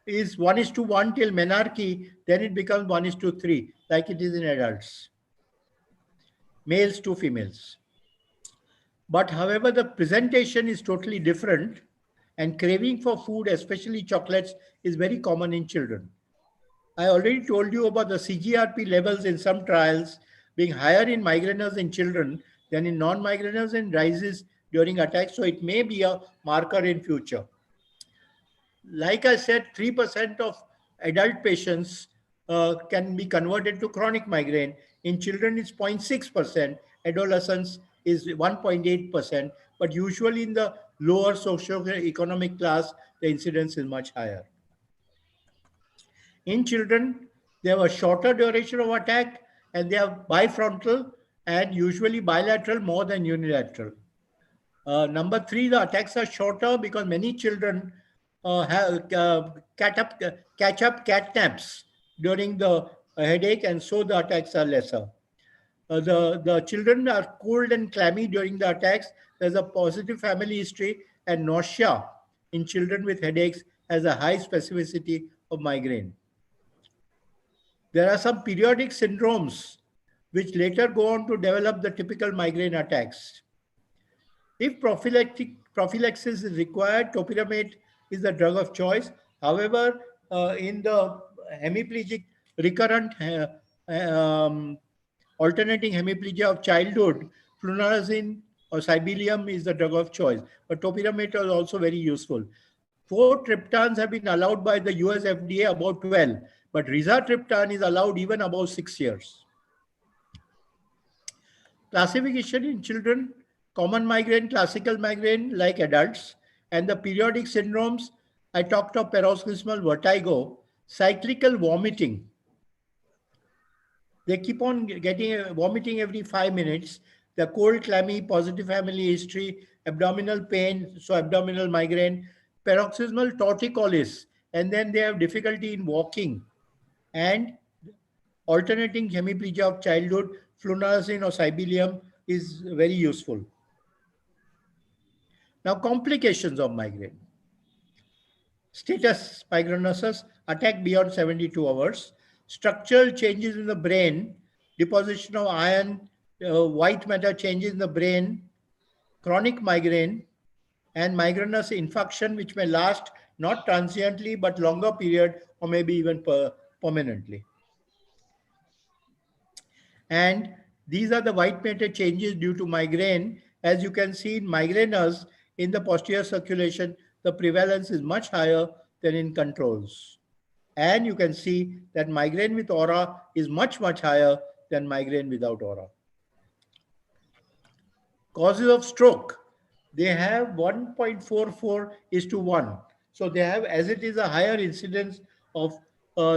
is 1:1 till menarche, then it becomes 1:3, like it is in adults. Males to females. But however, the presentation is totally different, and craving for food, especially chocolates, is very common in children. I already told you about the CGRP levels in some trials being higher in migraineurs in children than in non-migraineurs, and rises during attacks. So it may be a marker in future. Like I said, 3% of adult patients can be converted to chronic migraine. In children, it's 0.6%. Adolescents is 1.8%. But usually in the lower socio-economic class, the incidence is much higher. In children, they have a shorter duration of attack, and they are bifrontal and usually bilateral more than unilateral. Number 3, the attacks are shorter because many children catch up cat naps during the headache, and so the attacks are lesser. The children are cold and clammy during the attacks. There's a positive family history, and nausea in children with headaches has a high specificity of migraine. There are some periodic syndromes which later go on to develop the typical migraine attacks. If prophylaxis is required, topiramate is the drug of choice. However, in the hemiplegic recurrent alternating hemiplegia of childhood, flunarizine or Sibelium is the drug of choice. But topiramate is also very useful. 4 triptans have been allowed by the US FDA, about 12. But rizatriptan is allowed even above 6 years. Classification in children, common migraine, classical migraine like adults, and the periodic syndromes. I talked of paroxysmal vertigo, cyclical vomiting. They keep on getting vomiting every 5 minutes. The cold, clammy, positive family history, abdominal pain, so abdominal migraine, paroxysmal torticollis, and then they have difficulty in walking, and alternating hemiplegia of childhood, flunarizine or sibelium is very useful. Now, complications of migraine. Status migrainosus, attack beyond 72 hours, structural changes in the brain, deposition of iron, white matter changes in the brain, chronic migraine, and migrainous infarction, which may last not transiently but longer period or maybe even permanently. And these are the white matter changes due to migraine. As you can see in migraineurs in the posterior circulation, the prevalence is much higher than in controls. And you can see that migraine with aura is much, much higher than migraine without aura. Causes of stroke. They have 1.44:1. So they have, as it is, a higher incidence of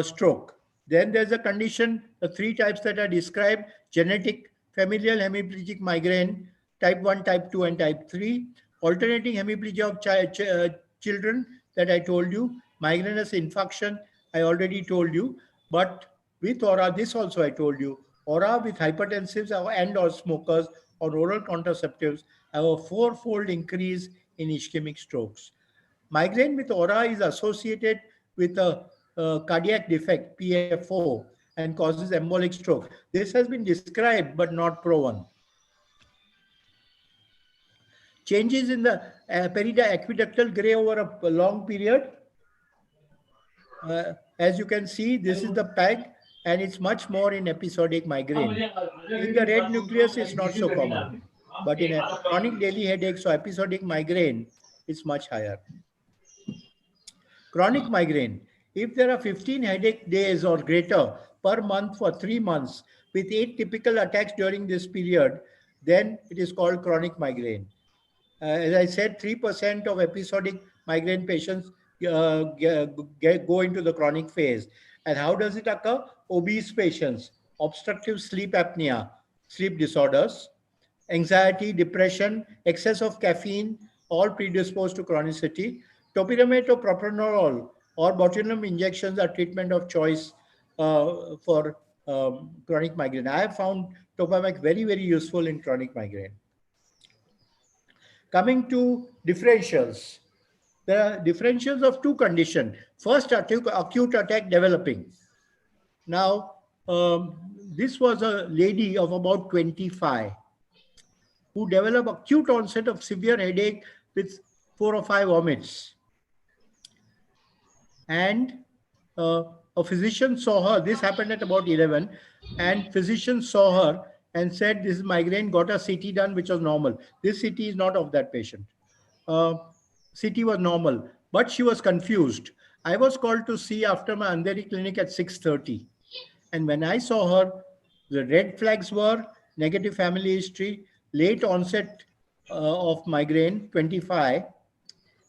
stroke. Then there's a condition, the three types that are described: genetic, familial hemiplegic migraine, type 1, type 2, and type 3. Alternating hemiplegia of children that I told you. Migrainous infarction, I already told you. But with aura, this also I told you. Aura with hypertensives and or smokers or oral contraceptives have a 4-fold increase in ischemic strokes. Migraine with aura is associated with a cardiac defect, PFO, and causes embolic stroke. This has been described but not proven. Changes in the periaqueductal gray over a long period. As you can see, this is the PAG, and it's much more in episodic migraine. In the red nucleus, it's not so common. But in a chronic daily headache, so episodic migraine, it's much higher. Chronic migraine. If there are 15 headache days or greater per month for 3 months with 8 typical attacks during this period, then it is called chronic migraine. As I said, 3% of episodic migraine patients go into the chronic phase. And how does it occur? Obese patients, obstructive sleep apnea, sleep disorders, anxiety, depression, excess of caffeine, all predisposed to chronicity. Topiramate or propranolol or botulinum injections are treatment of choice for chronic migraine. I have found Topamac very, very useful in chronic migraine. Coming to differentials. There are differentials of two conditions. First, acute attack developing. Now, this was a lady of about 25 who developed acute onset of severe headache with 4 or 5 vomits. And a physician saw her. This happened at about 11. And physician saw her and said, this is migraine, got a CT done, which was normal. This CT is not of that patient. CT was normal, but she was confused. I was called to see after my Andheri clinic at 6:30. And when I saw her, the red flags were negative family history, late onset of migraine, 25,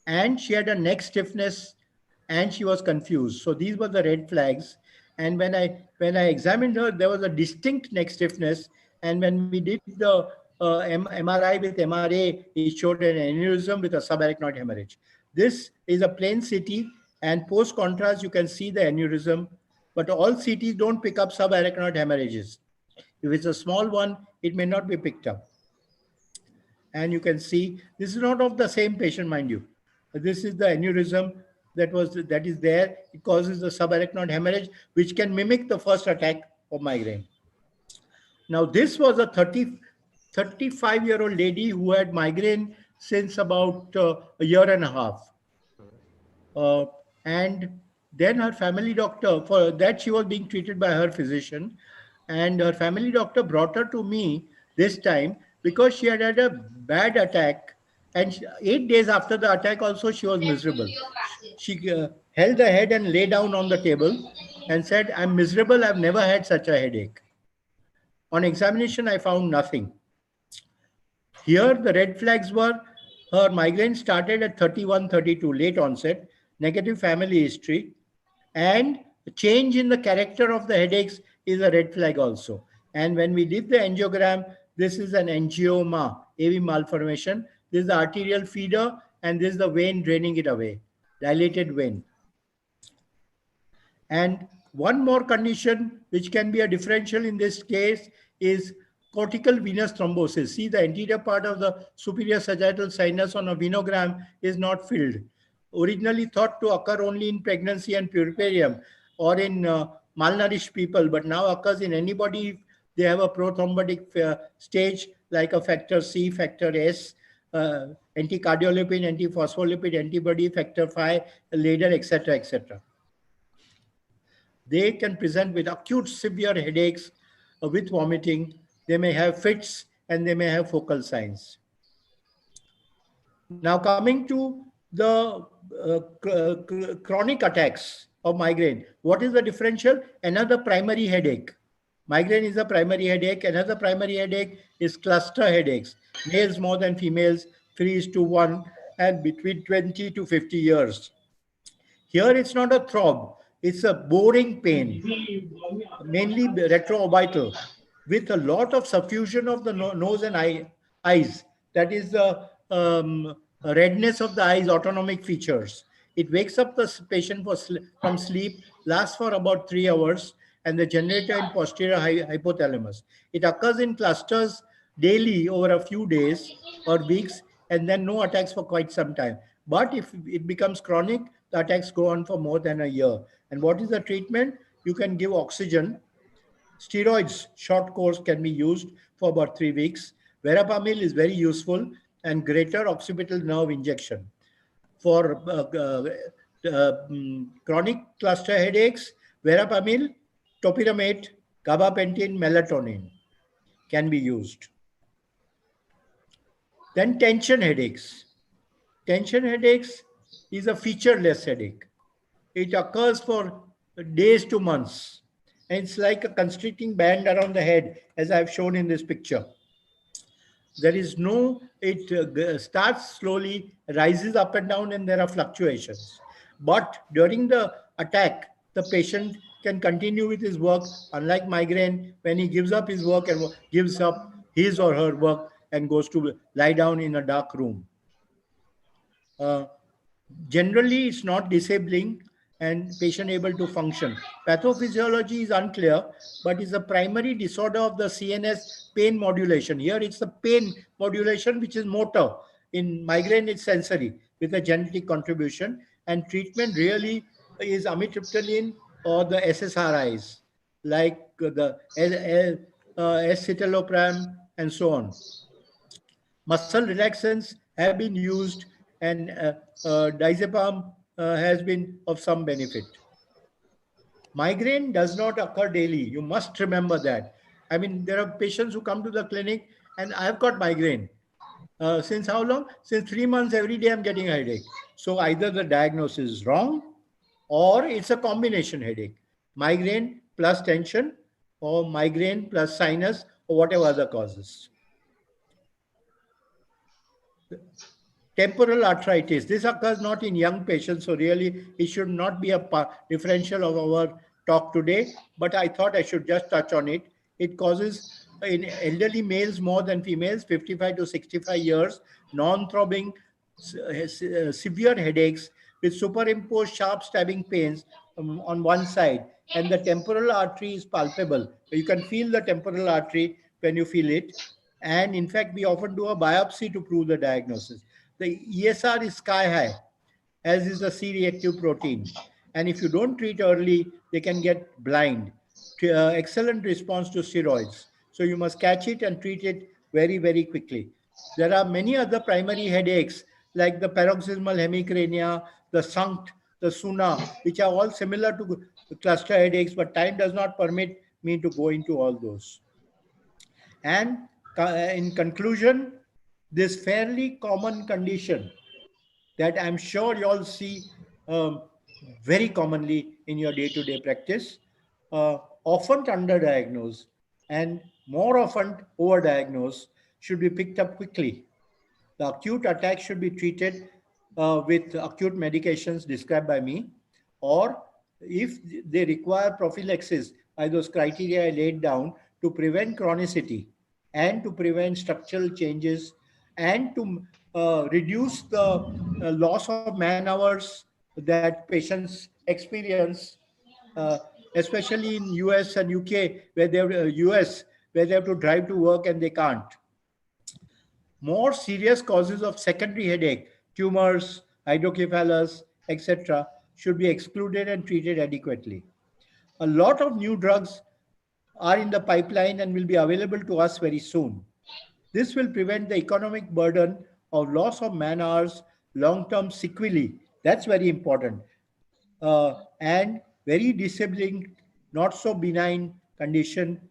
and she had a neck stiffness and she was confused. So these were the red flags. And when I examined her, there was a distinct neck stiffness. And when we did the MRI with MRA, it showed an aneurysm with a subarachnoid hemorrhage. This is a plain CT, and post contrast, you can see the aneurysm, but all CTs don't pick up subarachnoid hemorrhages. If it's a small one, it may not be picked up. And you can see, this is not of the same patient, mind you. This is the aneurysm that is there. It causes the subarachnoid hemorrhage, which can mimic the first attack of migraine. Now, this was a 35-year-old lady who had migraine since about a year and a half. And then her family doctor, for that she was being treated by her physician, and her family doctor brought her to me this time because she had had a bad attack, and 8 days after the attack also she was miserable. She held her head and lay down on the table and said, I'm miserable, I've never had such a headache. On examination, I found nothing. Here, the red flags were her migraine started at 31, 32, late onset, negative family history, and change in the character of the headaches is a red flag also. And when we did the angiogram, this is an angioma, AV malformation. This is the arterial feeder, and this is the vein draining it away, dilated vein. And one more condition which can be a differential in this case is cortical venous thrombosis. See, the anterior part of the superior sagittal sinus on a venogram is not filled. Originally thought to occur only in pregnancy and puerperium or in malnourished people, but now occurs in anybody if they have a prothrombotic stage like a factor C, factor S, anticardiolipin, antiphospholipid antibody, factor 5, later, etc., etc. They can present with acute severe headaches with vomiting. They may have fits and they may have focal signs. Now coming to the chronic attacks of migraine. What is the differential? Another primary headache. Migraine is a primary headache. Another primary headache is cluster headaches. Males more than females, 3:1, and between 20 to 50 years. Here it's not a throb, it's a boring pain, mainly retroorbital, with a lot of suffusion of the nose and eyes. That is the redness of the eyes, autonomic features. It wakes up the patient from sleep, lasts for about 3 hours, and the generator in posterior hypothalamus. It occurs in clusters daily over a few days or weeks, and then no attacks for quite some time. But if it becomes chronic, the attacks go on for more than a year. And what is the treatment? You can give oxygen. Steroids, short course, can be used for about 3 weeks. Verapamil is very useful, and greater occipital nerve injection. For chronic cluster headaches, verapamil, topiramate, gabapentin, melatonin can be used. Then tension headaches. Tension headaches is a featureless headache. It occurs for days to months. And it's like a constricting band around the head, as I've shown in this picture. There is no, it starts slowly, rises up and down, and there are fluctuations. But during the attack, the patient can continue with his work, unlike migraine, when he gives up his work and gives up his or her work and goes to lie down in a dark room. Generally, it's not disabling and patient able to function. Pathophysiology is unclear, but is a primary disorder of the CNS pain modulation. Here it's the pain modulation which is motor. In migraine, it's sensory with a genetic contribution, and treatment really is amitriptyline or the SSRIs like the escitalopram and so on. Muscle relaxants have been used, and diazepam has been of some benefit. Migraine does not occur daily. You must remember that. I mean, there are patients who come to the clinic and I've got migraine. Since how long? Since 3 months, every day I'm getting a headache. So either the diagnosis is wrong or it's a combination headache. Migraine plus tension or migraine plus sinus or whatever other causes. Temporal arthritis. This occurs not in young patients, so really it should not be a differential of our talk today, but I thought I should just touch on it. It causes in elderly males more than females, 55 to 65 years, non-throbbing, severe headaches with superimposed sharp stabbing pains on one side, and the temporal artery is palpable. You can feel the temporal artery when you feel it. And in fact, we often do a biopsy to prove the diagnosis. The ESR is sky high, as is the C-reactive protein. And if you don't treat early, they can get blind. Excellent response to steroids. So you must catch it and treat it very, very quickly. There are many other primary headaches like the paroxysmal hemicrania, the SUNCT, the SUNA, which are all similar to cluster headaches, but time does not permit me to go into all those. And in conclusion, this fairly common condition that I'm sure you all see very commonly in your day-to-day practice, often underdiagnosed and more often overdiagnosed, should be picked up quickly. The acute attack should be treated with acute medications described by me, or if they require prophylaxis by those criteria I laid down to prevent chronicity and to prevent structural changes and to reduce the loss of man hours that patients experience, uh, especially in US and UK, where they have, US, where they have to drive to work and they can't. More serious causes of secondary headache, tumors, hydrocephalus, etc., should be excluded and treated adequately. A lot of new drugs are in the pipeline and will be available to us very soon. This will prevent the economic burden of loss of man hours, long-term sequelae. That's very important. And very disabling, not so benign condition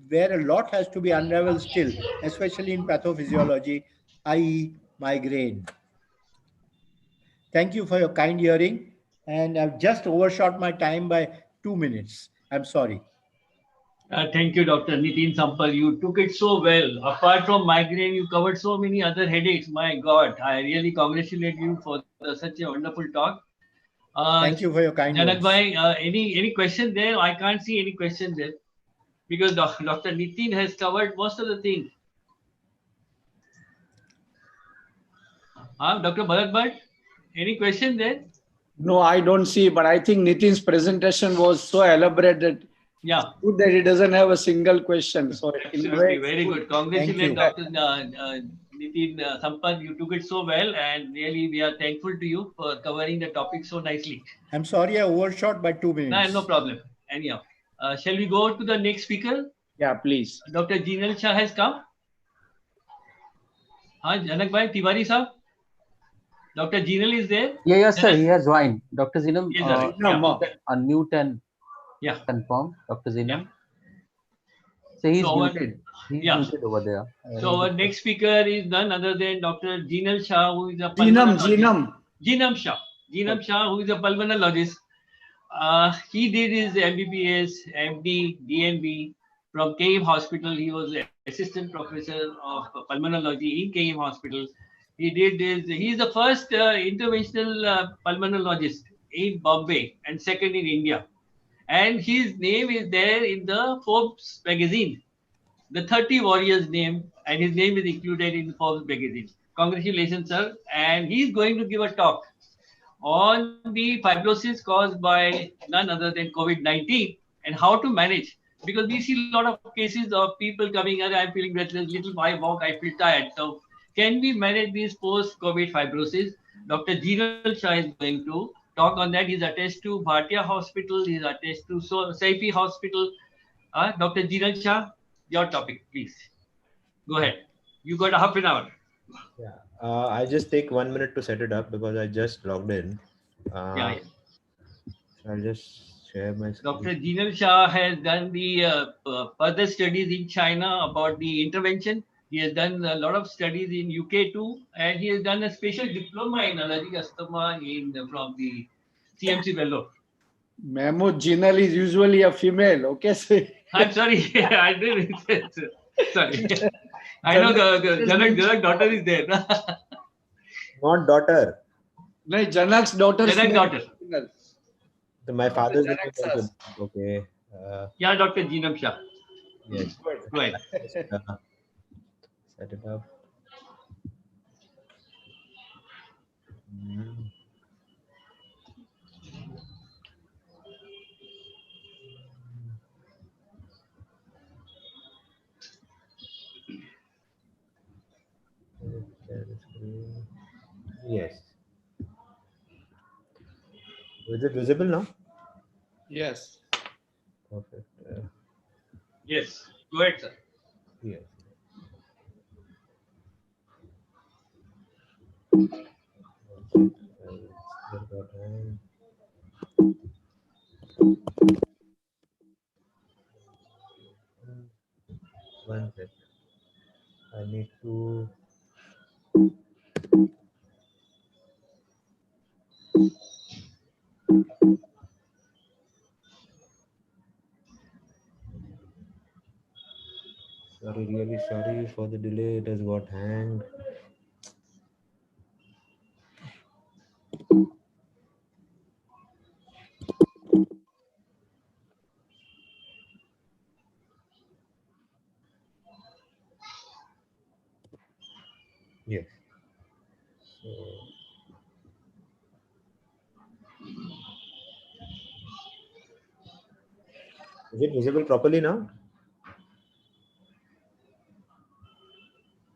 where a lot has to be unraveled still, especially in pathophysiology, i.e. migraine. Thank you for your kind hearing. And I've just overshot my time by 2 minutes. I'm sorry. Thank you, Dr. Nitin Sampal. You took it so well. Apart from migraine, you covered so many other headaches. My God, I really congratulate you for such a wonderful talk. Thank you for your kind Janak words. bhai, any question there? I can't see any question there because Dr. Nitin has covered most of the things. Dr. Bharat Bhatt, any question there? No, I don't see, but I think Nitin's presentation was so elaborate that Yeah. good that he doesn't have a single question. So in a Absolutely, way, very good. Congratulations, Dr. Nitin Sampal. You took it so well, and really we are thankful to you for covering the topic so nicely. I'm sorry I overshot by 2 minutes. No problem. Anyhow, shall we go to the next speaker? yeah, please. Dr. Jinal Shah has come. Janak bhai, Tiwari sir. Dr. Jinal is there. Yes, sir. He has joined. Dr. Zinam, Yes, sir. you can unmute and Yeah. confirm. Dr. Zinam. Yeah. So he's So muted. He's muted over there. So our next speaker is none other than Dr. Jinal Shah, who is a Jinam Shah. Jinam Shah, who is a pulmonologist. He did his MBBS, MD, DNB from KM Hospital. He was assistant professor of pulmonology in KM Hospital. He is the first interventional pulmonologist in Bombay and second in India. And his name is there in the Forbes magazine, the 30 warriors name, and his name is included in Forbes magazine. Congratulations, sir. And he's going to give a talk on the fibrosis caused by none other than COVID-19 and how to manage. Because we see a lot of cases of people coming and I'm feeling breathless, little I walk, I feel tired. So can we manage these post-COVID fibrosis? Dr. Jinal Shah is going to talk on that. He's attached to Bhatia Hospital, he's attached to Saifi Hospital. Dr. Jinal Shah, your topic, please. Go ahead. You got half an hour. Yeah, I just take 1 minute to set it up because I just logged in. Yeah. I'll just share my screen. Dr. Jinal Shah has done the further studies in China about the intervention. He has done a lot of studies in UK too, and he has done a special diploma in allergic asthma from the CMC Vellore. Mahmood Jinal is usually a female. Okay, so I'm sorry, I didn't. Sorry, I know the Janak daughter is there. Not daughter. No, Janak's daughter. Janak's daughter. My father's name is also okay. Yeah, Dr. Jinam Shah. Yes. Go ahead. Set it up. Yes. Is it visible now? Yes. Perfect. Yes. Go ahead, sir. Yes. One second. I need to. Sorry, really sorry for the delay. It has got hanged. Yes. So, is it visible properly now?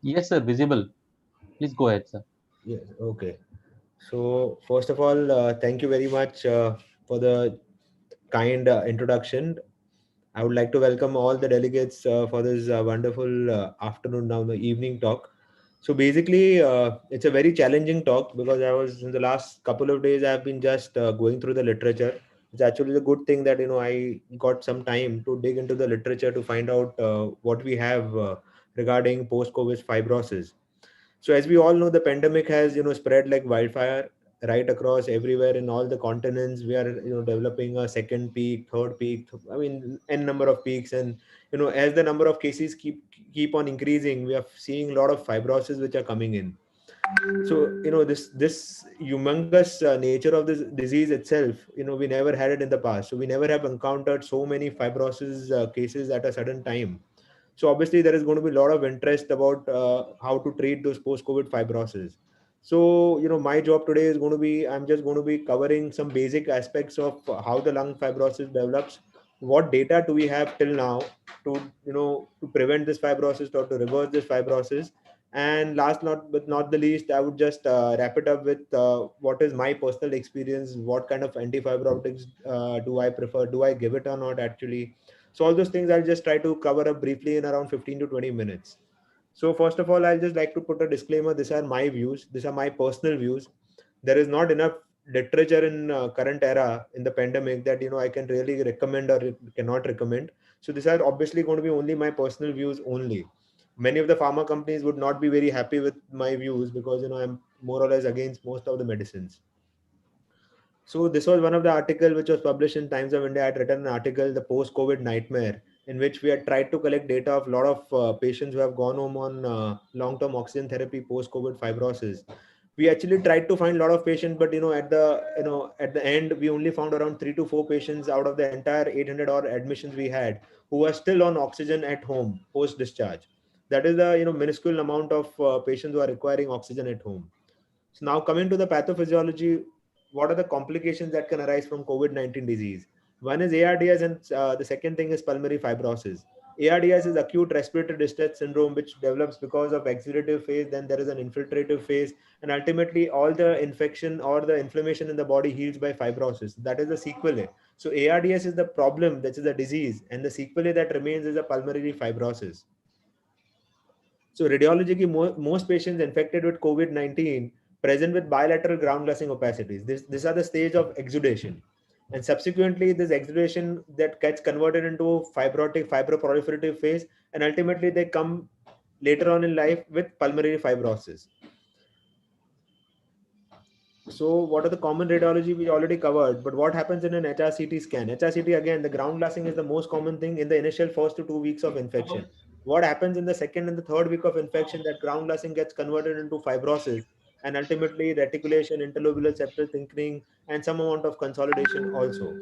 Yes, sir. Visible. Please go ahead, sir. Yes. Okay. So, first of all, thank you very much for the kind introduction. I would like to welcome all the delegates for this wonderful afternoon, now the evening talk. So basically, it's a very challenging talk because I was in the last couple of days, I've been just going through the literature. It's actually a good thing that, I got some time to dig into the literature to find out what we have regarding post-COVID fibrosis. So as we all know, the pandemic has spread like wildfire right across everywhere in all the continents. We are developing a second peak, third peak. I mean, n number of peaks, and as the number of cases keep on increasing, we are seeing a lot of fibrosis which are coming in. So this humongous nature of this disease itself, we never had it in the past. So we never have encountered so many fibrosis cases at a sudden time. So obviously there is going to be a lot of interest about how to treat those post-COVID fibroses. So my job today is going to be, I'm just going to be covering some basic aspects of how the lung fibrosis develops. What data do we have till now to to prevent this fibrosis or to reverse this fibrosis? And last not but not the least, I would just wrap it up with what is my personal experience, what kind of antifibrotics do I prefer, do I give it or not actually. So all those things I'll just try to cover up briefly in around 15 to 20 minutes. So first of all, I'll just like to put a disclaimer. These are my views. These are my personal views. There is not enough literature in current era in the pandemic that I can really recommend or cannot recommend. So these are obviously going to be only my personal views only. Many of the pharma companies would not be very happy with my views because I'm more or less against most of the medicines. So this was one of the article which was published in Times of India. I had written an article, "The Post-COVID Nightmare," in which we had tried to collect data of a lot of patients who have gone home on long-term oxygen therapy post-COVID fibrosis. We actually tried to find a lot of patients, but at the end we only found around 3 to 4 patients out of the entire 800 odd admissions we had who are still on oxygen at home post-discharge. That is the minuscule amount of patients who are requiring oxygen at home. So now coming to the pathophysiology, what are the complications that can arise from COVID-19 disease? One is ARDS, and the second thing is pulmonary fibrosis. ARDS is acute respiratory distress syndrome, which develops because of exudative phase. Then there is an infiltrative phase, and ultimately all the infection or the inflammation in the body heals by fibrosis. That is the sequelae. So ARDS is the problem, that is the disease, and the sequelae that remains is a pulmonary fibrosis. So radiologically, most patients infected with COVID-19 present with bilateral ground glassing opacities. These are the stage of exudation. And subsequently, this exudation that gets converted into fibroproliferative phase, and ultimately they come later on in life with pulmonary fibrosis. So what are the common radiology we already covered, but what happens in an HRCT scan? HRCT, again, the ground glassing is the most common thing in the initial 1 to 2 weeks of infection. What happens in the second and the third week of infection, that ground glassing gets converted into fibrosis and ultimately reticulation, interlobular septal thickening, and some amount of consolidation also.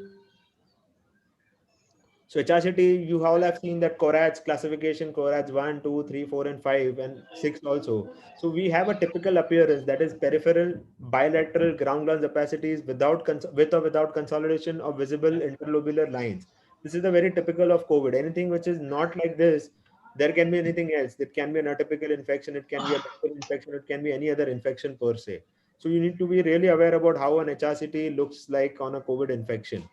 So HRCT, you all have seen that Corat's classification, Corat's 1, 2, 3, 4, and 5, and 6 also. So we have a typical appearance, that is peripheral bilateral ground glass opacities with or without consolidation of visible interlobular lines. This is the very typical of COVID. Anything which is not like this, there can be anything else. It can be an atypical infection, it can be a bacterial infection, it can be any other infection per se. So you need to be really aware about how an HRCT looks like on a COVID infection.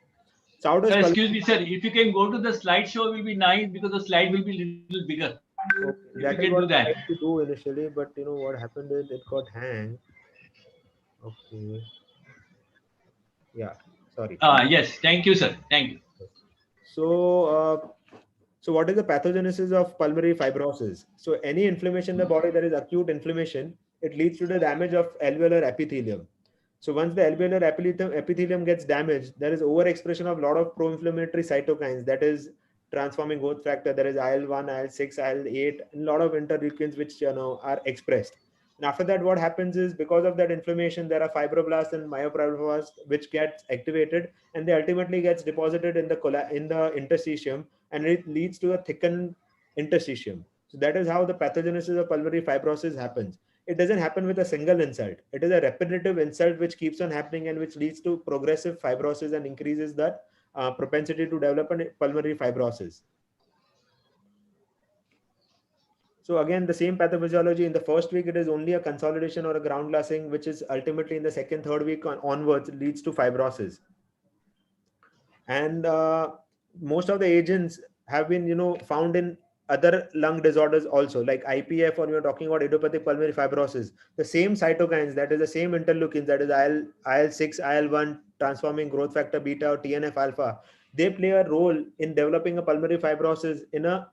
So how does Excuse me, sir. If you can go to the slideshow, will be nice because the slide will be a little bigger. Okay, If you that is can what do I that. tried to do initially, but what happened is it got hanged. Okay, yeah, sorry. Yes. Thank you, sir. Thank you. So, so what is the pathogenesis of pulmonary fibrosis? So any inflammation in the body, that is acute inflammation, it leads to the damage of alveolar epithelium. So once the alveolar epithelium gets damaged, there is overexpression of a lot of pro-inflammatory cytokines, that is transforming growth factor. There is IL-1, IL-6, IL-8, a lot of interleukins which are expressed. And after that, what happens is, because of that inflammation, there are fibroblasts and myofibroblasts which gets activated, and they ultimately gets deposited in the interstitium, and it leads to a thickened interstitium. So that is how the pathogenesis of pulmonary fibrosis happens. It doesn't happen with a single insult. It is a repetitive insult which keeps on happening and which leads to progressive fibrosis and increases that propensity to develop a pulmonary fibrosis. So again, the same pathophysiology. In the first week, it is only a consolidation or a ground glassing, which is ultimately in the second, third week onwards leads to fibrosis. And most of the agents have been, found in other lung disorders also, like IPF, or you're talking about idiopathic pulmonary fibrosis. The same cytokines, that is the same interleukins, that is IL-6, IL-1, transforming growth factor beta or TNF alpha, they play a role in developing a pulmonary fibrosis in a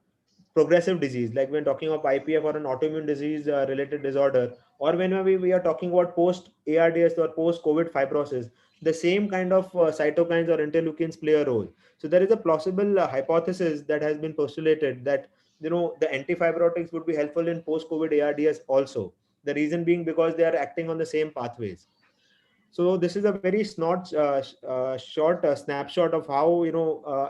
progressive disease, like when talking of IPF or an autoimmune disease related disorder, or when we are talking about post ARDS or post COVID fibrosis, the same kind of cytokines or interleukins play a role. So there is a plausible hypothesis that has been postulated that the antifibrotics would be helpful in post COVID ARDS also. The reason being because they are acting on the same pathways. So this is a very short snapshot of how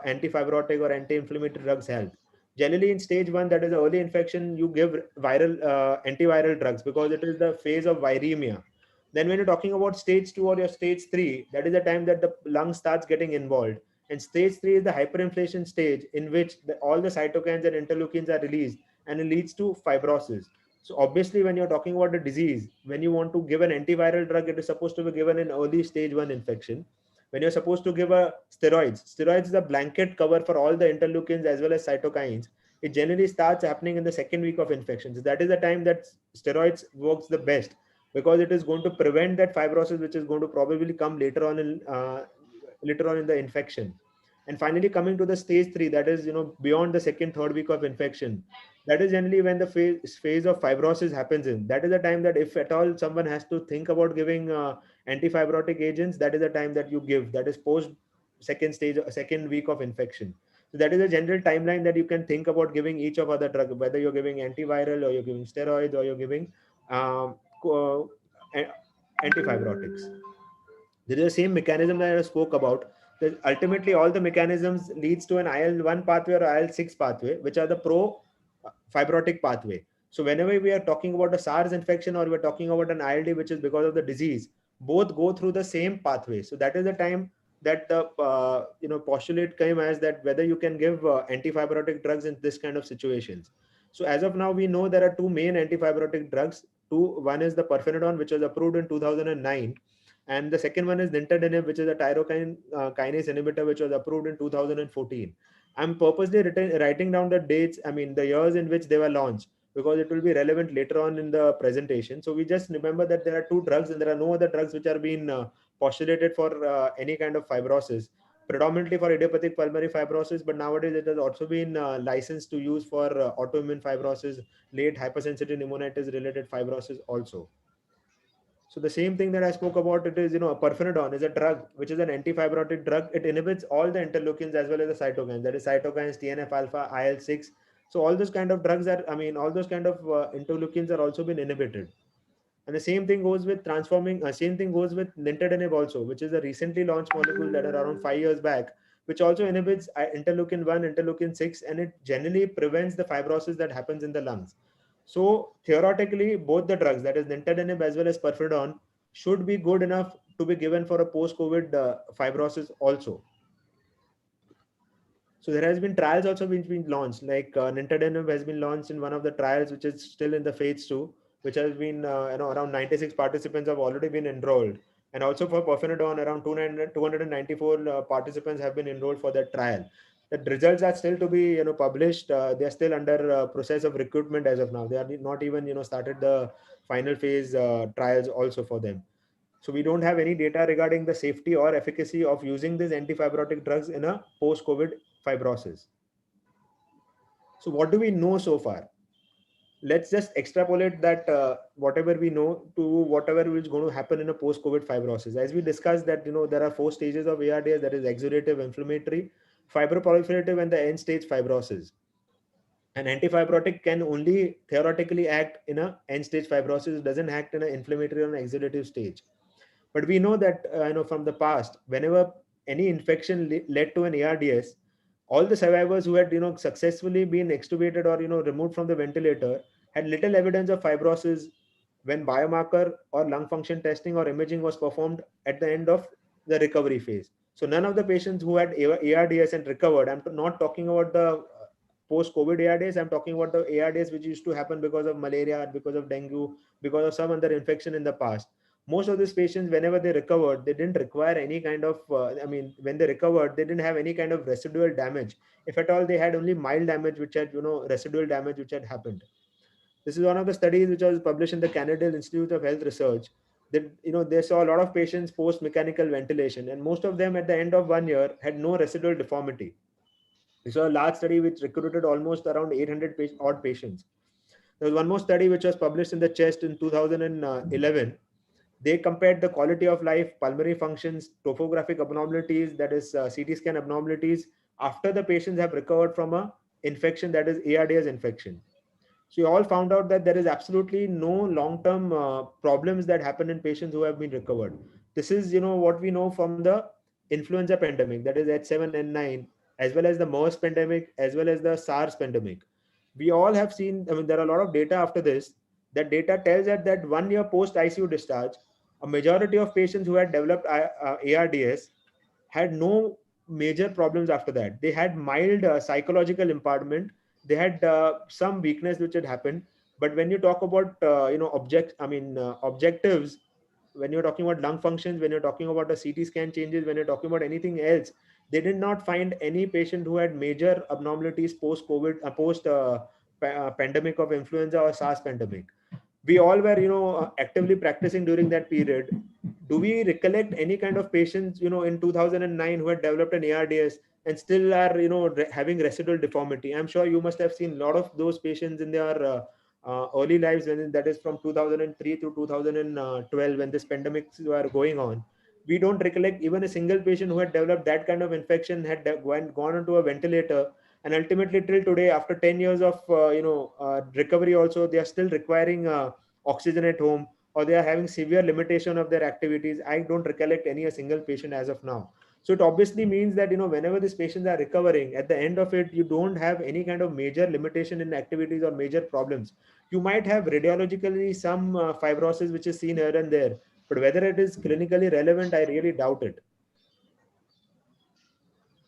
antifibrotic or anti-inflammatory drugs help. Generally, in stage 1, that is early infection, you give antiviral drugs because it is the phase of viremia. Then when you're talking about stage 2 or your stage 3, that is the time that the lung starts getting involved. And stage 3 is the hyperinflation stage, in which all the cytokines and interleukins are released, and it leads to fibrosis. So obviously, when you're talking about a disease, when you want to give an antiviral drug, it is supposed to be given in early stage 1 infection. When you're supposed to give a steroids is a blanket cover for all the interleukins as well as cytokines. It generally starts happening in the second week of infection. So that is the time that steroids works the best, because it is going to prevent that fibrosis, which is going to probably come later on in the infection. And finally, coming to the stage 3, that is beyond the second, third week of infection, that is generally when the phase of fibrosis happens in. That is the time that if at all someone has to think about giving antifibrotic agents, that is the time that you give. That is post second week of infection. So that is a general timeline that you can think about giving each of other drug, whether you're giving antiviral or you're giving steroids or you're giving um, antifibrotics. There is the same mechanism that I spoke about. That ultimately, all the mechanisms leads to an IL-1 pathway or IL-6 pathway, which are the pro-fibrotic pathway. So whenever we are talking about a SARS infection or we're talking about an ILD, which is because of the disease, both go through the same pathway. So that is the time that the postulate came as that whether you can give antifibrotic drugs in this kind of situations. So as of now, we know there are two main antifibrotic drugs. One is the pirfenidone, which was approved in 2009, and the second one is nintedanib, which is a tyrosine kinase inhibitor, which was approved in 2014. I'm purposely writing down the dates, the years in which they were launched, because it will be relevant later on in the presentation. So we just remember that there are two drugs and there are no other drugs which are being postulated for any kind of fibrosis, predominantly for idiopathic pulmonary fibrosis, but nowadays it has also been licensed to use for autoimmune fibrosis, late hypersensitive pneumonitis related fibrosis also. So the same thing that I spoke about, it is, pirfenidone is a drug, which is an antifibrotic drug. It inhibits all the interleukins as well as the cytokines, that is cytokines, TNF alpha, IL-6. So all those kind of drugs all those kind of interleukins are also been inhibited. And the same thing goes with same thing goes with nintedanib also, which is a recently launched molecule that are around 5 years back, which also inhibits interleukin 1, interleukin 6, and it generally prevents the fibrosis that happens in the lungs. So theoretically, both the drugs, that is nintedanib as well as pirfenidone, should be good enough to be given for a post-COVID fibrosis also. So there has been trials also which been launched, like nintedanib has been launched in one of the trials, which is still in the phase 2, which has been around 96 participants have already been enrolled, and also for pirfenidone around 294 participants have been enrolled for that trial. The results are still to be published. They are still under process of recruitment as of now. They are not even started the final phase trials also for them. So we don't have any data regarding the safety or efficacy of using these antifibrotic drugs in a post-COVID fibrosis. So what do we know so far? Let's just extrapolate that whatever we know to whatever is going to happen in a post-COVID fibrosis. As we discussed that, there are 4 stages of ARDS, that is exudative, inflammatory, fibroproliferative, and the end stage fibrosis. An antifibrotic can only theoretically act in a end stage fibrosis. It doesn't act in an inflammatory or an exudative stage. But we know that from the past, whenever any infection led to an ARDS, all the survivors who had successfully been extubated or removed from the ventilator had little evidence of fibrosis when biomarker or lung function testing or imaging was performed at the end of the recovery phase. So none of the patients who had ARDS and recovered, I'm not talking about the post-COVID ARDS, I'm talking about the ARDS which used to happen because of malaria, because of dengue, because of some other infection in the past. Most of these patients, whenever they recovered, they didn't require any kind of, when they recovered, they didn't have any kind of residual damage. If at all, they had only mild damage, which had, residual damage which had happened. This is one of the studies which was published in the Canadian Institute of Health Research. That they saw a lot of patients post mechanical ventilation, and most of them at the end of 1 year had no residual deformity. We saw a large study which recruited almost around 800 odd patients. There was one more study which was published in the Chest in 2011. They compared the quality of life, pulmonary functions, topographic abnormalities, that is CT scan abnormalities, after the patients have recovered from a infection, that is ARDS infection. So you all found out that there is absolutely no long-term problems that happen in patients who have been recovered. This is, what we know from the influenza pandemic, that is H7N9, as well as the MERS pandemic, as well as the SARS pandemic. We all have seen, there are a lot of data after this. That data tells us that 1 year post ICU discharge, a majority of patients who had developed ARDS had no major problems after that. They had mild psychological impairment. They had some weakness which had happened. But when you talk about objectives, when you're talking about lung functions, when you're talking about the CT scan changes, when you're talking about anything else, they did not find any patient who had major abnormalities post COVID, pandemic of influenza or SARS pandemic. We all were actively practicing during that period. Do we recollect any kind of patients in 2009 who had developed an ARDS and still are having residual deformity? I'm sure you must have seen a lot of those patients in their early lives, when that is from 2003 to 2012, when this pandemics were going on. We don't recollect even a single patient who had developed that kind of infection, had gone onto a ventilator, and ultimately till today, after 10 years of recovery also, they are still requiring oxygen at home, or they are having severe limitation of their activities. I don't recollect any a single patient as of now. So it obviously means that whenever these patients are recovering, at the end of it, you don't have any kind of major limitation in activities or major problems. You might have radiologically some fibrosis which is seen here and there, but whether it is clinically relevant, I really doubt it.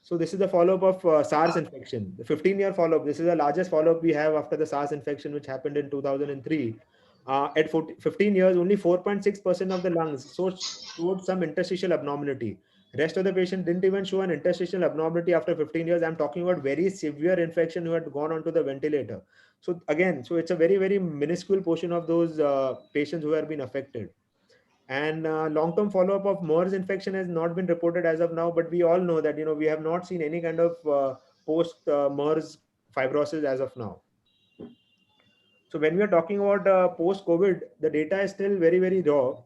So this is the follow-up of SARS infection, the 15-year follow-up. This is the largest follow-up we have after the SARS infection, which happened in 2003. At 15 years, only 4.6% of the lungs showed some interstitial abnormality. Rest of the patient didn't even show an interstitial abnormality after 15 years. I'm talking about very severe infection who had gone onto the ventilator. So again, so it's a very, very minuscule portion of those patients who have been affected. And long-term follow-up of MERS infection has not been reported as of now, but we all know that we have not seen any kind of post MERS fibrosis as of now. So when we are talking about post-COVID, the data is still very, very raw.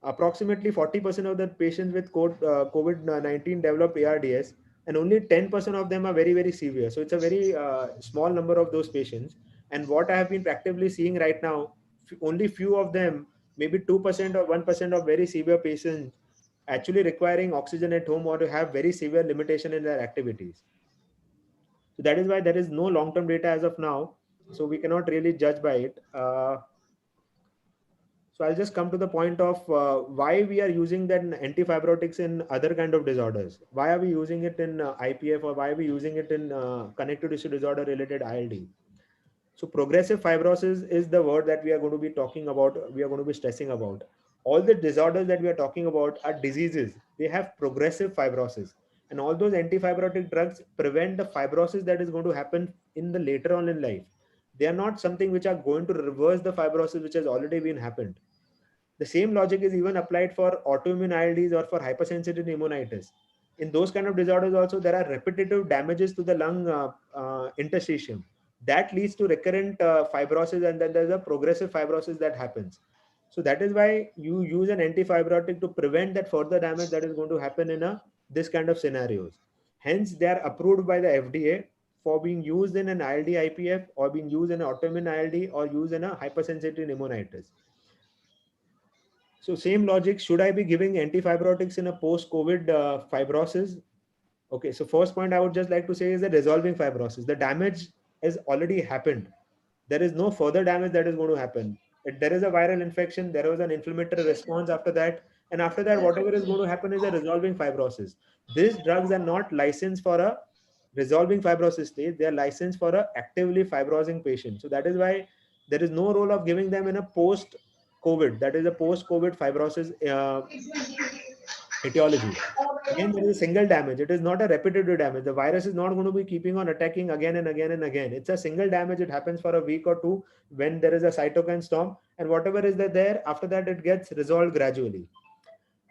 Approximately 40% of the patients with COVID-19 develop ARDS, and only 10% of them are very, very severe. So it's a very small number of those patients. And what I have been practically seeing right now, only few of them, maybe 2% or 1% of very severe patients actually requiring oxygen at home or to have very severe limitation in their activities. So that is why there is no long-term data as of now. So we cannot really judge by it. So I'll just come to the point of why we are using that antifibrotics in other kind of disorders. Why are we using it in IPF, or why are we using it in connective tissue disorder related ILD? So progressive fibrosis is the word that we are going to be talking about. We are going to be stressing about. All the disorders that we are talking about are diseases. They have progressive fibrosis. And all those antifibrotic drugs prevent the fibrosis that is going to happen in the later on in life. They are not something which are going to reverse the fibrosis which has already been happened. The same logic is even applied for autoimmune ILDs or for hypersensitive pneumonitis. In those kind of disorders also, there are repetitive damages to the lung interstitium. That leads to recurrent fibrosis, and then there's a progressive fibrosis that happens. So that is why you use an antifibrotic to prevent that further damage that is going to happen in this kind of scenarios. Hence, they are approved by the FDA for being used in an ILD IPF or being used in an autoimmune ILD or used in a hypersensitivity pneumonitis. So same logic, should I be giving antifibrotics in a post-COVID fibrosis? Okay, so first point I would just like to say is that resolving fibrosis. The damage has already happened. There is no further damage that is going to happen. If there is a viral infection, there was an inflammatory response after that. And after that, whatever is going to happen is a resolving fibrosis. These drugs are not licensed for a resolving fibrosis state. They are licensed for a actively fibrosing patient. So that is why there is no role of giving them in a post-COVID. That is a post-COVID fibrosis etiology. Again, there is a single damage. It is not a repetitive damage. The virus is not going to be keeping on attacking again and again and again. It's a single damage. It happens for a week or two when there is a cytokine storm, and whatever is there after that, it gets resolved gradually.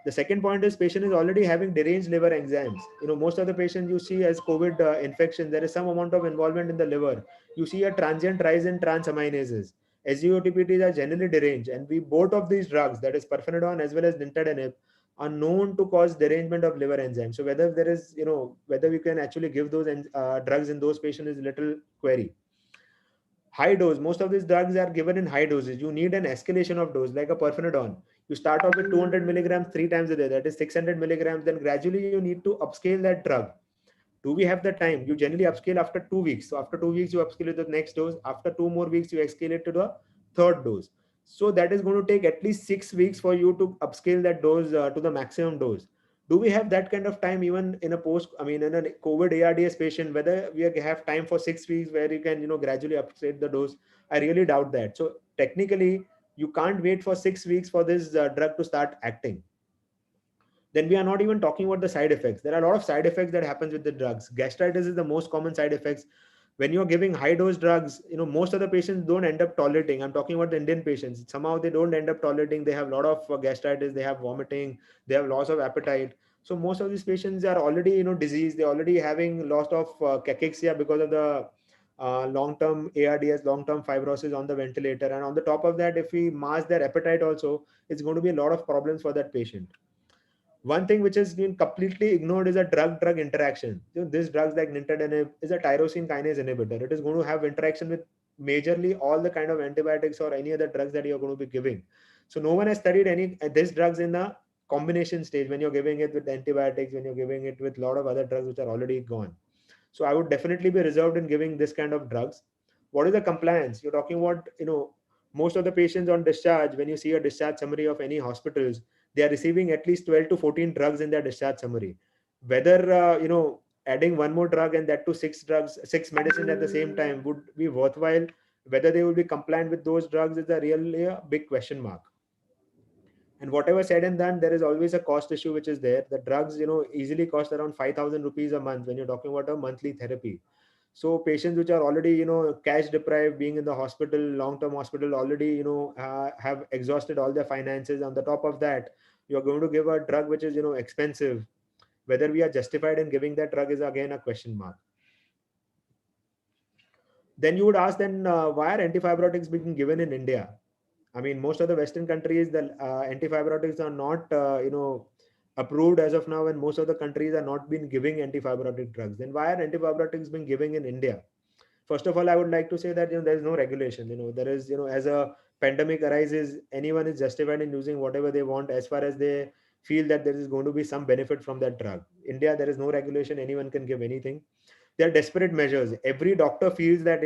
The second point is patient is already having deranged liver enzymes. Most of the patients you see as COVID infection, there is some amount of involvement in the liver. You see a transient rise in transaminases. SGOTPTs are generally deranged, and we both of these drugs, that is pirfenidone as well as nintedanib, are known to cause derangement of liver enzymes. So whether there is, whether we can actually give those drugs in those patients is little query. High dose, most of these drugs are given in high doses. You need an escalation of dose, like a pirfenidone. You start off with 200 milligrams 3 times a day, that is 600 milligrams. Then gradually you need to upscale that drug. Do we have the time? You generally upscale after 2 weeks. So after 2 weeks, you upscale it to the next dose. After 2 more weeks, you escalate it to the third dose. So that is going to take at least 6 weeks for you to upscale that dose to the maximum dose. Do we have that kind of time even in a in a COVID ARDS patient, whether we have time for 6 weeks where you can, gradually upscale the dose? I really doubt that. So technically, you can't wait for 6 weeks for this drug to start acting. Then we are not even talking about the side effects. There are a lot of side effects that happens with the drugs. Gastritis is the most common side effects. When you're giving high dose drugs, most of the patients don't end up tolerating. I'm talking about the Indian patients. Somehow they don't end up tolerating. They have a lot of gastritis, they have vomiting, they have loss of appetite. So most of these patients are already, diseased. They're already having loss of cachexia because of the long-term ARDS, long-term fibrosis on the ventilator. And on the top of that, if we mask their appetite also, it's going to be a lot of problems for that patient. One thing which has been completely ignored is a drug-drug interaction. This drugs like nintedanib is a tyrosine kinase inhibitor. It is going to have interaction with majorly all the kind of antibiotics or any other drugs that you're going to be giving. So no one has studied any these drugs in the combination stage when you're giving it with antibiotics, when you're giving it with a lot of other drugs which are already gone. So I would definitely be reserved in giving this kind of drugs. What is the compliance? You're talking about, most of the patients on discharge, when you see a discharge summary of any hospitals, they are receiving at least 12 to 14 drugs in their discharge summary. Whether, adding one more drug and that to 6 drugs, 6 medicines at the same time would be worthwhile. Whether they will be compliant with those drugs is really a big question mark. And whatever said and done, there is always a cost issue which is there. The drugs, easily cost around 5,000 rupees a month when you're talking about a monthly therapy. So patients which are already, cash deprived, being in the hospital, long-term hospital, already, have exhausted all their finances. On the top of that, you're going to give a drug which is, expensive. Whether we are justified in giving that drug is again a question mark. Then you would ask, then why are antifibrotics being given in India? I mean, most of the Western countries, the antifibrotics are not, approved as of now, and most of the countries are not been giving antifibrotic drugs. Then why are antibiotics being given in India? First of all, I would like to say that, there is no regulation. There is, as a pandemic arises, anyone is justified in using whatever they want as far as they feel that there is going to be some benefit from that drug. India, there is no regulation. Anyone can give anything. They are desperate measures. Every doctor feels that,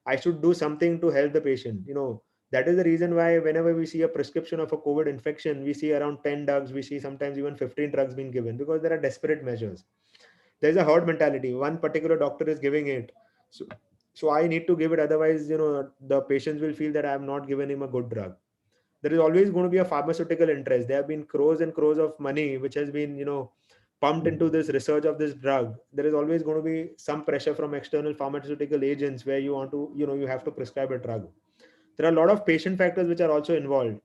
I should do something to help the patient. That is the reason why whenever we see a prescription of a COVID infection, we see around 10 drugs, we see sometimes even 15 drugs being given, because there are desperate measures. There's a herd mentality. One particular doctor is giving it. So I need to give it. Otherwise, the patients will feel that I have not given him a good drug. There is always going to be a pharmaceutical interest. There have been crores and crores of money, which has been, pumped into this research of this drug. There is always going to be some pressure from external pharmaceutical agents where you want to, you have to prescribe a drug. There are a lot of patient factors which are also involved.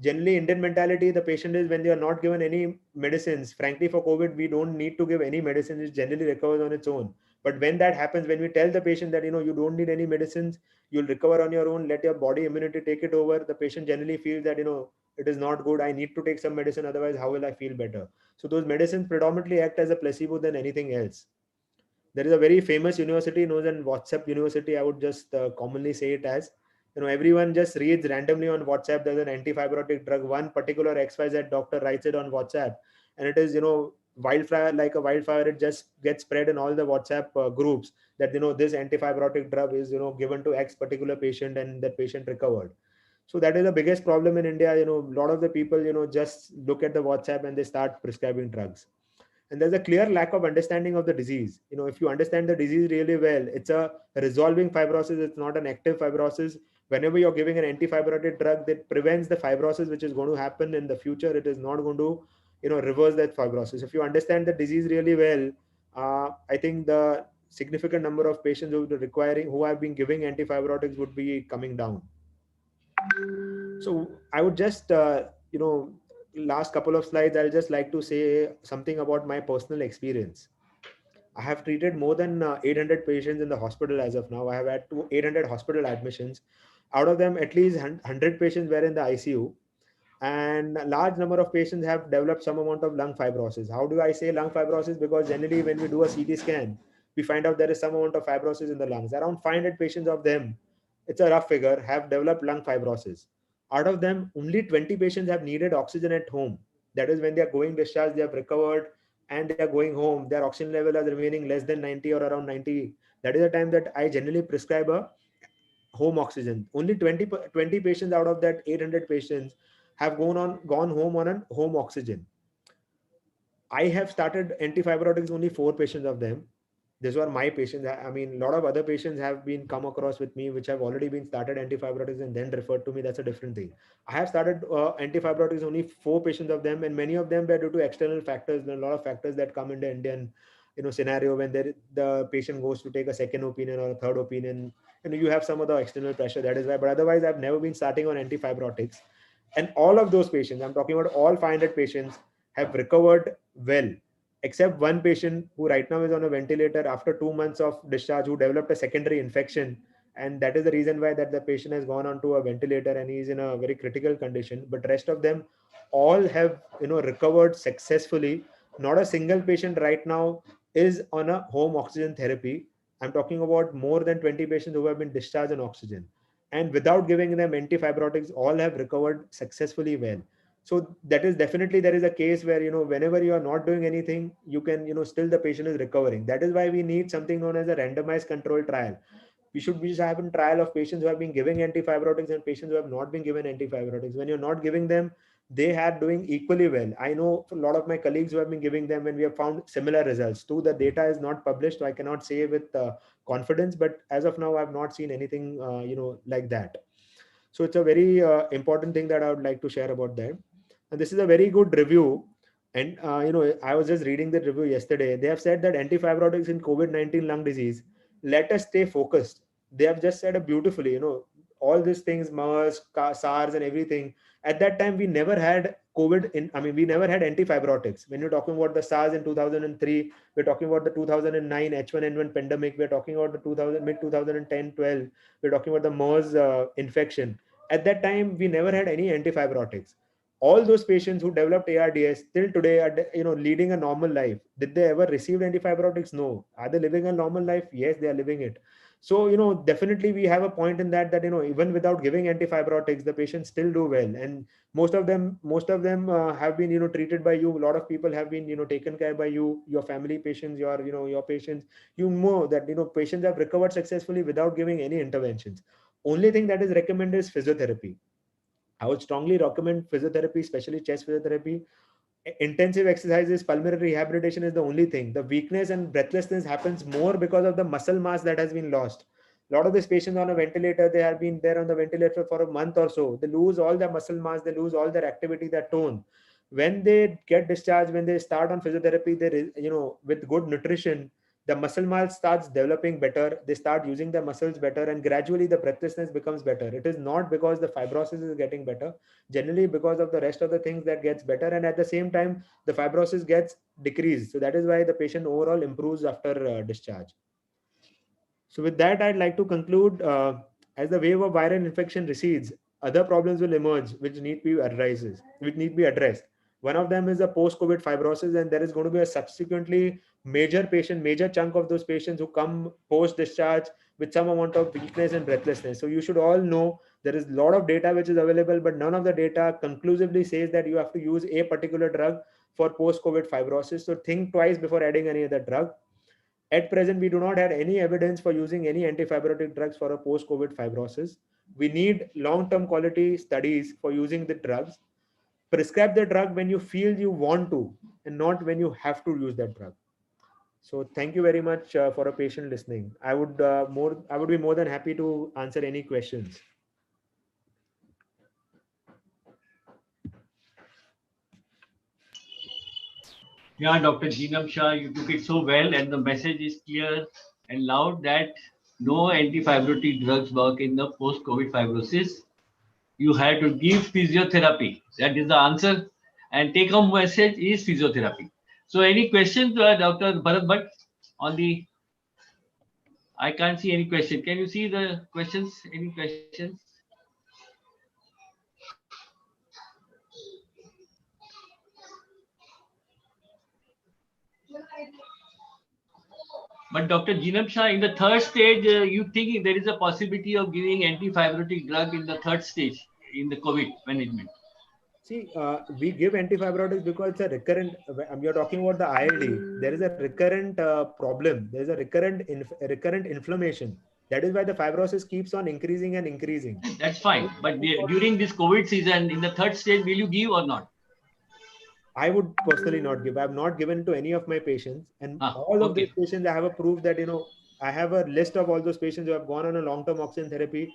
Generally Indian mentality, the patient is, when they are not given any medicines, frankly for COVID, we don't need to give any medicines. It generally recovers on its own. But when that happens, when we tell the patient that, you don't need any medicines, you'll recover on your own, let your body immunity take it over, the patient generally feels that, it is not good, I need to take some medicine, otherwise how will I feel better? So those medicines predominantly act as a placebo than anything else. There is a very famous university known as WhatsApp University. I would just commonly say it as, everyone just reads randomly on WhatsApp. There's an antifibrotic drug. One particular XYZ doctor writes it on WhatsApp, and it is, wildfire, like a wildfire. It just gets spread in all the WhatsApp groups that, this antifibrotic drug is, given to X particular patient, and that patient recovered. So that is the biggest problem in India. A lot of the people, just look at the WhatsApp and they start prescribing drugs, and there's a clear lack of understanding of the disease. If you understand the disease really well, it's a resolving fibrosis, it's not an active fibrosis. Whenever you're giving an antifibrotic drug that prevents the fibrosis which is going to happen in the future, it is not going to reverse that fibrosis. If you understand the disease really well, I think the significant number of patients who have been giving antifibrotics would be coming down. So I would just last couple of slides, I'll just like to say something about my personal experience. I have treated more than 800 patients in the hospital as of now. I have had 800 hospital admissions. Out of them, at least 100 patients were in the ICU, and a large number of patients have developed some amount of lung fibrosis. How do I say lung fibrosis? Because generally when we do a CT scan, we find out there is some amount of fibrosis in the lungs. Around 500 patients of them, it's a rough figure, have developed lung fibrosis. Out of them, only 20 patients have needed oxygen at home. That is when they are going discharged, they have recovered, and they are going home. Their oxygen level is remaining less than 90 or around 90. That is the time that I generally prescribe a home oxygen. Only 20 patients out of that 800 patients have gone home on a home oxygen. I have started antifibrotics, only 4 patients of them. These were my patients. I mean, a lot of other patients have been come across with me, which have already been started antifibrotics and then referred to me. That's a different thing. I have started antifibrotics, only 4 patients of them, and many of them were due to external factors. There are a lot of factors that come in the Indian, scenario when the patient goes to take a second opinion or a third opinion. You have some of the external pressure. That is why. But otherwise, I've never been starting on antifibrotics. And all of those patients, I'm talking about all 500 patients, have recovered well, except one patient who right now is on a ventilator after 2 months of discharge, who developed a secondary infection. And that is the reason why that the patient has gone onto a ventilator and he is in a very critical condition. But rest of them all have, recovered successfully. Not a single patient right now is on a home oxygen therapy. I'm talking about more than 20 patients who have been discharged on oxygen, and without giving them antifibrotics, all have recovered successfully well. So that is definitely, there is a case where, whenever you are not doing anything, you can, still the patient is recovering. That is why we need something known as a randomized controlled trial. We should be having trial of patients who have been giving antifibrotics and patients who have not been given antifibrotics. When you're not giving them, they are doing equally well. I know a lot of my colleagues who have been giving them, and we have found similar results too. The data is not published, so I cannot say with confidence, but as of now, I've not seen anything, like that. So it's a very important thing that I would like to share about that. And this is a very good review. And, I was just reading the review yesterday. They have said that antifibrotics in COVID-19 lung disease, let us stay focused. They have just said it beautifully, all these things, MERS, SARS and everything. At that time, we never had we never had antifibrotics. When you're talking about the SARS in 2003, we're talking about the 2009 H1N1 pandemic. We're talking about the mid 2010, 12. We're talking about the MERS infection. At that time, we never had any antifibrotics. All those patients who developed ARDS till today are, leading a normal life. Did they ever receive antifibrotics? No. Are they living a normal life? Yes, they are living it. So, definitely we have a point in that, even without giving antifibrotics, the patients still do well. And most of them have been, treated by you. A lot of people have been, taken care by you, your family patients, your patients. You know that, patients have recovered successfully without giving any interventions. Only thing that is recommended is physiotherapy. I would strongly recommend physiotherapy, especially chest physiotherapy. Intensive exercises, pulmonary rehabilitation is the only thing. The weakness and breathlessness happens more because of the muscle mass that has been lost. A lot of these patients on a ventilator, they have been there on the ventilator for a month or so. They lose all their muscle mass, they lose all their activity, their tone. When they get discharged, when they start on physiotherapy, they, with good nutrition, the muscle mass starts developing better. They start using their muscles better, and gradually the breathlessness becomes better. It is not because the fibrosis is getting better, generally because of the rest of the things that gets better, and at the same time the fibrosis gets decreased. So that is why the patient overall improves after discharge. So with that, I'd like to conclude, as the wave of viral infection recedes, other problems will emerge which need to be addressed. One of them is the post-COVID fibrosis, and there is going to be a subsequently major chunk of those patients who come post-discharge with some amount of weakness and breathlessness. So you should all know there is a lot of data which is available, but none of the data conclusively says that you have to use a particular drug for post-COVID fibrosis. So think twice before adding any other drug. At present, we do not have any evidence for using any antifibrotic drugs for a post-COVID fibrosis. We need long-term quality studies for using the drugs. Prescribe the drug when you feel you want to, and not when you have to use that drug. So thank you very much for a patient listening. I would be more than happy to answer any questions. Yeah, Dr. Jinam Shah, you took it so well, and the message is clear and loud that no antifibrotic drugs work in the post-COVID fibrosis. You have to give physiotherapy. That is the answer. And take-home message is physiotherapy. So, any questions, Dr. Bharat Bhatt, on the? I can't see any question. Can you see the questions? Any questions? But Dr. Jinam Shah, in the third stage, you think there is a possibility of giving antifibrotic drug in the third stage in the COVID management? See, we give antifibrotics because it's a recurrent. We are talking about the ILD. There is a recurrent problem. There is a recurrent inflammation. That is why the fibrosis keeps on increasing and increasing. That's fine. But during this COVID season, in the third stage, will you give or not? I would personally not give. I have not given to any of my patients, and all of these patients, I have a proof that I have a list of all those patients who have gone on a long-term oxygen therapy.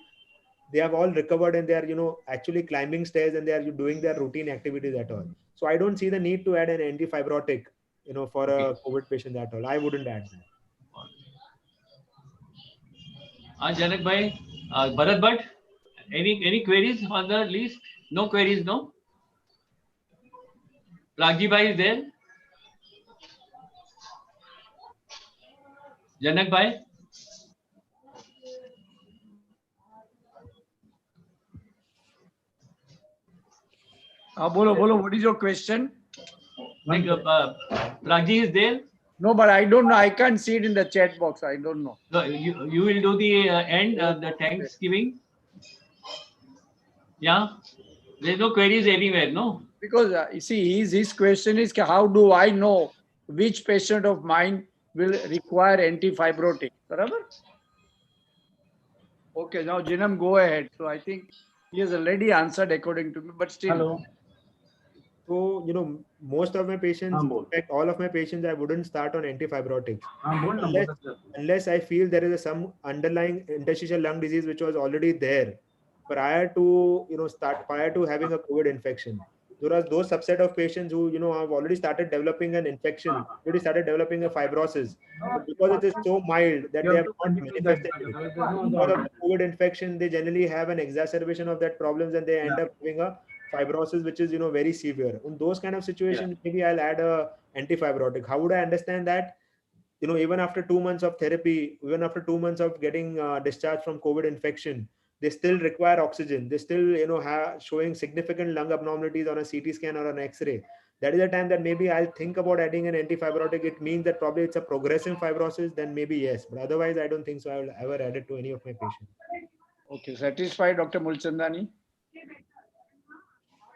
They have all recovered, and they are actually climbing stairs, and they are doing their routine activities at all. So I don't see the need to add an antifibrotic for a COVID patient at all. I wouldn't add that. Janak bhai, Bharat Bhatt, any queries on the list? No queries, no? Ragji bhai is there? Janak bhai? Bolo, what is your question? Ragji is there? No, but I don't know. I can't see it in the chat box. I don't know. No, you will do the end, the Thanksgiving? Yeah? There's no queries anywhere, no? Because you see, his question is, how do I know which patient of mine will require antifibrotic? Barabar? Okay, now Jinam, go ahead. So I think he has already answered according to me, but still. Hello. So, most of my patients, in fact, all of my patients, I wouldn't start on antifibrotics unless I feel there is some underlying interstitial lung disease which was already there prior to having a COVID infection. There are those subset of patients who have already started developing an infection, already started developing a fibrosis, but because it is so mild that they have not manifested it. Because of the COVID infection, they generally have an exacerbation of that problems, and they end up having a fibrosis which is very severe. In those kind of situations, maybe I'll add a antifibrotic. How would I understand that? Even after 2 months of therapy, even after 2 months of getting discharged from COVID infection, they still require oxygen. They still showing significant lung abnormalities on a CT scan or an X-ray. That is the time that maybe I'll think about adding an antifibrotic. It means that probably it's a progressive fibrosis, then maybe yes, but otherwise I don't think so I will ever add it to any of my patients. Okay, satisfied, Dr. Mulchandani?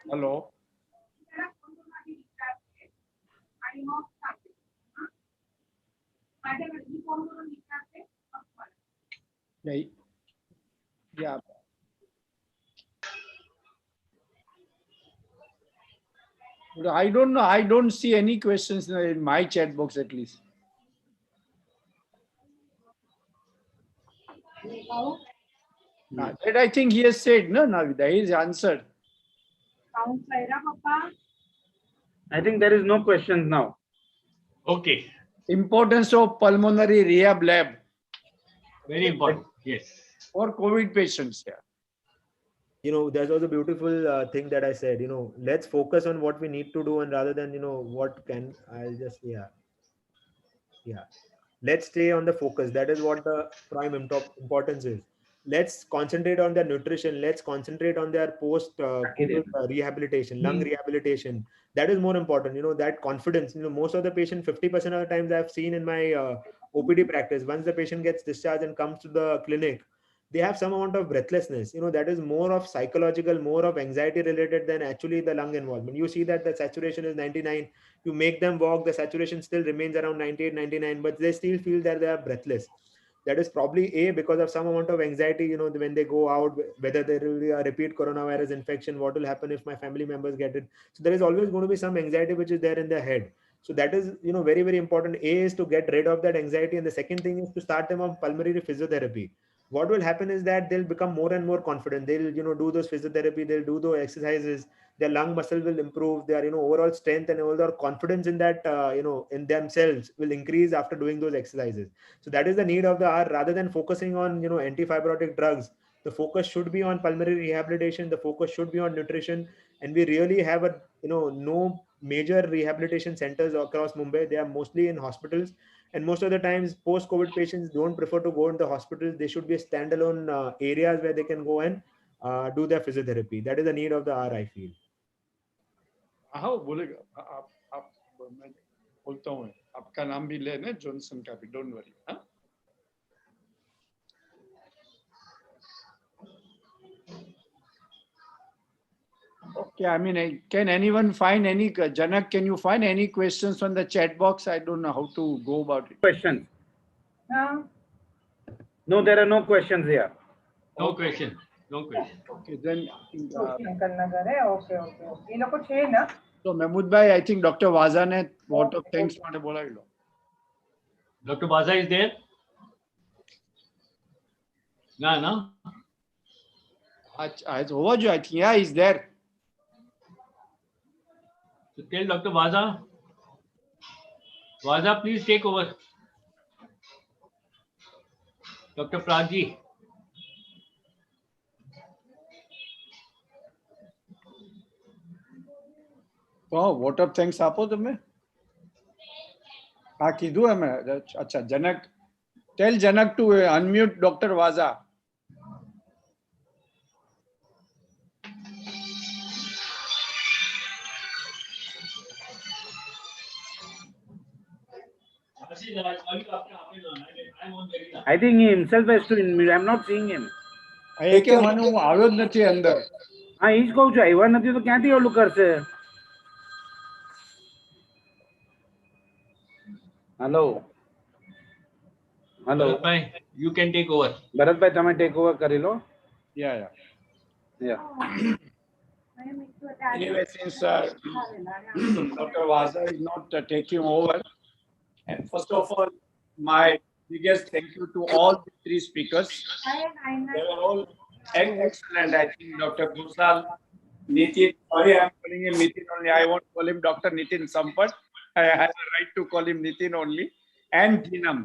Hello. Yeah. I don't know. I don't see any questions in my chat box at least. That I think he has said, no, Navida, he has answered. I think there is no questions now. Okay. Importance of pulmonary rehab lab. Very important. Yes. For COVID patients. Yeah. There's also a beautiful thing that I said, let's focus on what we need to do, and rather than, let's stay on the focus. That is what the prime importance is. let's concentrate on their nutrition. Let's concentrate on their post COVID rehabilitation, lung rehabilitation. That is more important. That confidence. Most of the patient, 50% of the times I've seen in my OPD practice, once the patient gets discharged and comes to the clinic, they have some amount of breathlessness. That is more of psychological, more of anxiety related than actually the lung involvement. You see that the saturation is 99. You make them walk, the saturation still remains around 98, 99, but they still feel that they are breathless. That is probably because of some amount of anxiety, when they go out, whether there will be a repeat coronavirus infection, what will happen if my family members get it. So there is always going to be some anxiety which is there in their head. So that is, very, very important. Is to get rid of that anxiety. And the second thing is to start them on pulmonary physiotherapy. What will happen is that they'll become more and more confident. They'll, do those physiotherapy, they'll do those exercises, their lung muscle will improve, their, overall strength and overall confidence in that, in themselves will increase after doing those exercises. So that is the need of the hour. Rather than focusing on, antifibrotic drugs, the focus should be on pulmonary rehabilitation. The focus should be on nutrition. And we really have no major rehabilitation centers across Mumbai. They are mostly in hospitals. And most of the times, post-COVID patients don't prefer to go into the hospitals. They should be standalone areas where they can go and do their physiotherapy. That is the need of the hour, I feel. हाँ बोलेगा आप मैं बोलता हूँ आपका नाम भी लेना जॉनसन का भी डोंट वरी हाँ Okay, I mean, can anyone find any, Janak, can you find any questions on the chat box? I don't know how to go about it. Questions? No, there are no questions here. No question. No question. Okay, then. Okay. ये लोग कुछ है ना? So, Mahmood bhai, I think Dr. Waza ने vote of thanks माने बोला ही लो. Dr. Baza is there? No. आज होगा जो I think yeah, he's there. So tell Dr. Baza. Baza, please take over. Dr. Pragji. तो vote of thanks आपो तुम्हें? हाँ कीधु है मैं अच्छा जनक tell Janak to unmute Dr. Waza. I think he himself has to unmute. I'm not seeing him. એક મને હું આવ્યો જ નથી અંદર. હા ઈ જ કહું છું આવ્યા નથી તો ક્યાંથી ઓલું કરશે? Hello. Bharatbhai, you can take over. Bharatbhai તમે ટેક ઓવર કરી લો. Yeah. Anyway, since Dr. Waza is not taking over, and first of all, my biggest thank you to all the three speakers. They were all excellent. I think Dr. Gosal, Nitin, sorry, I'm calling him Nitin only. I won't call him Dr. Nitin Sampat. I have a right to call him Nitin only. And Jinam.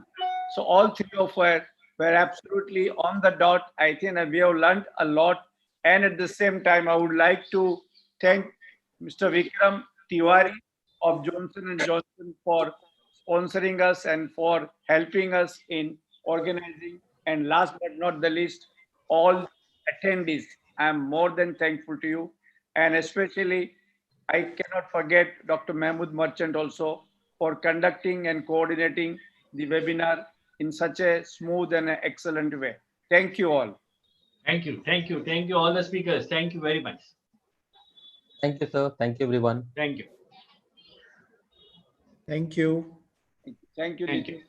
So all three of us were absolutely on the dot. I think we have learned a lot. And at the same time, I would like to thank Mr. Vikram Tiwari of Johnson & Johnson for sponsoring us and for helping us in organizing. And last but not the least, all attendees. I am more than thankful to you. And especially, I cannot forget Dr. Mahmood Merchant also for conducting and coordinating the webinar in such a smooth and excellent way. Thank you all. Thank you all the speakers. Thank you very much. Thank you, sir. Thank you, everyone. Thank you. Thank you. Thank you.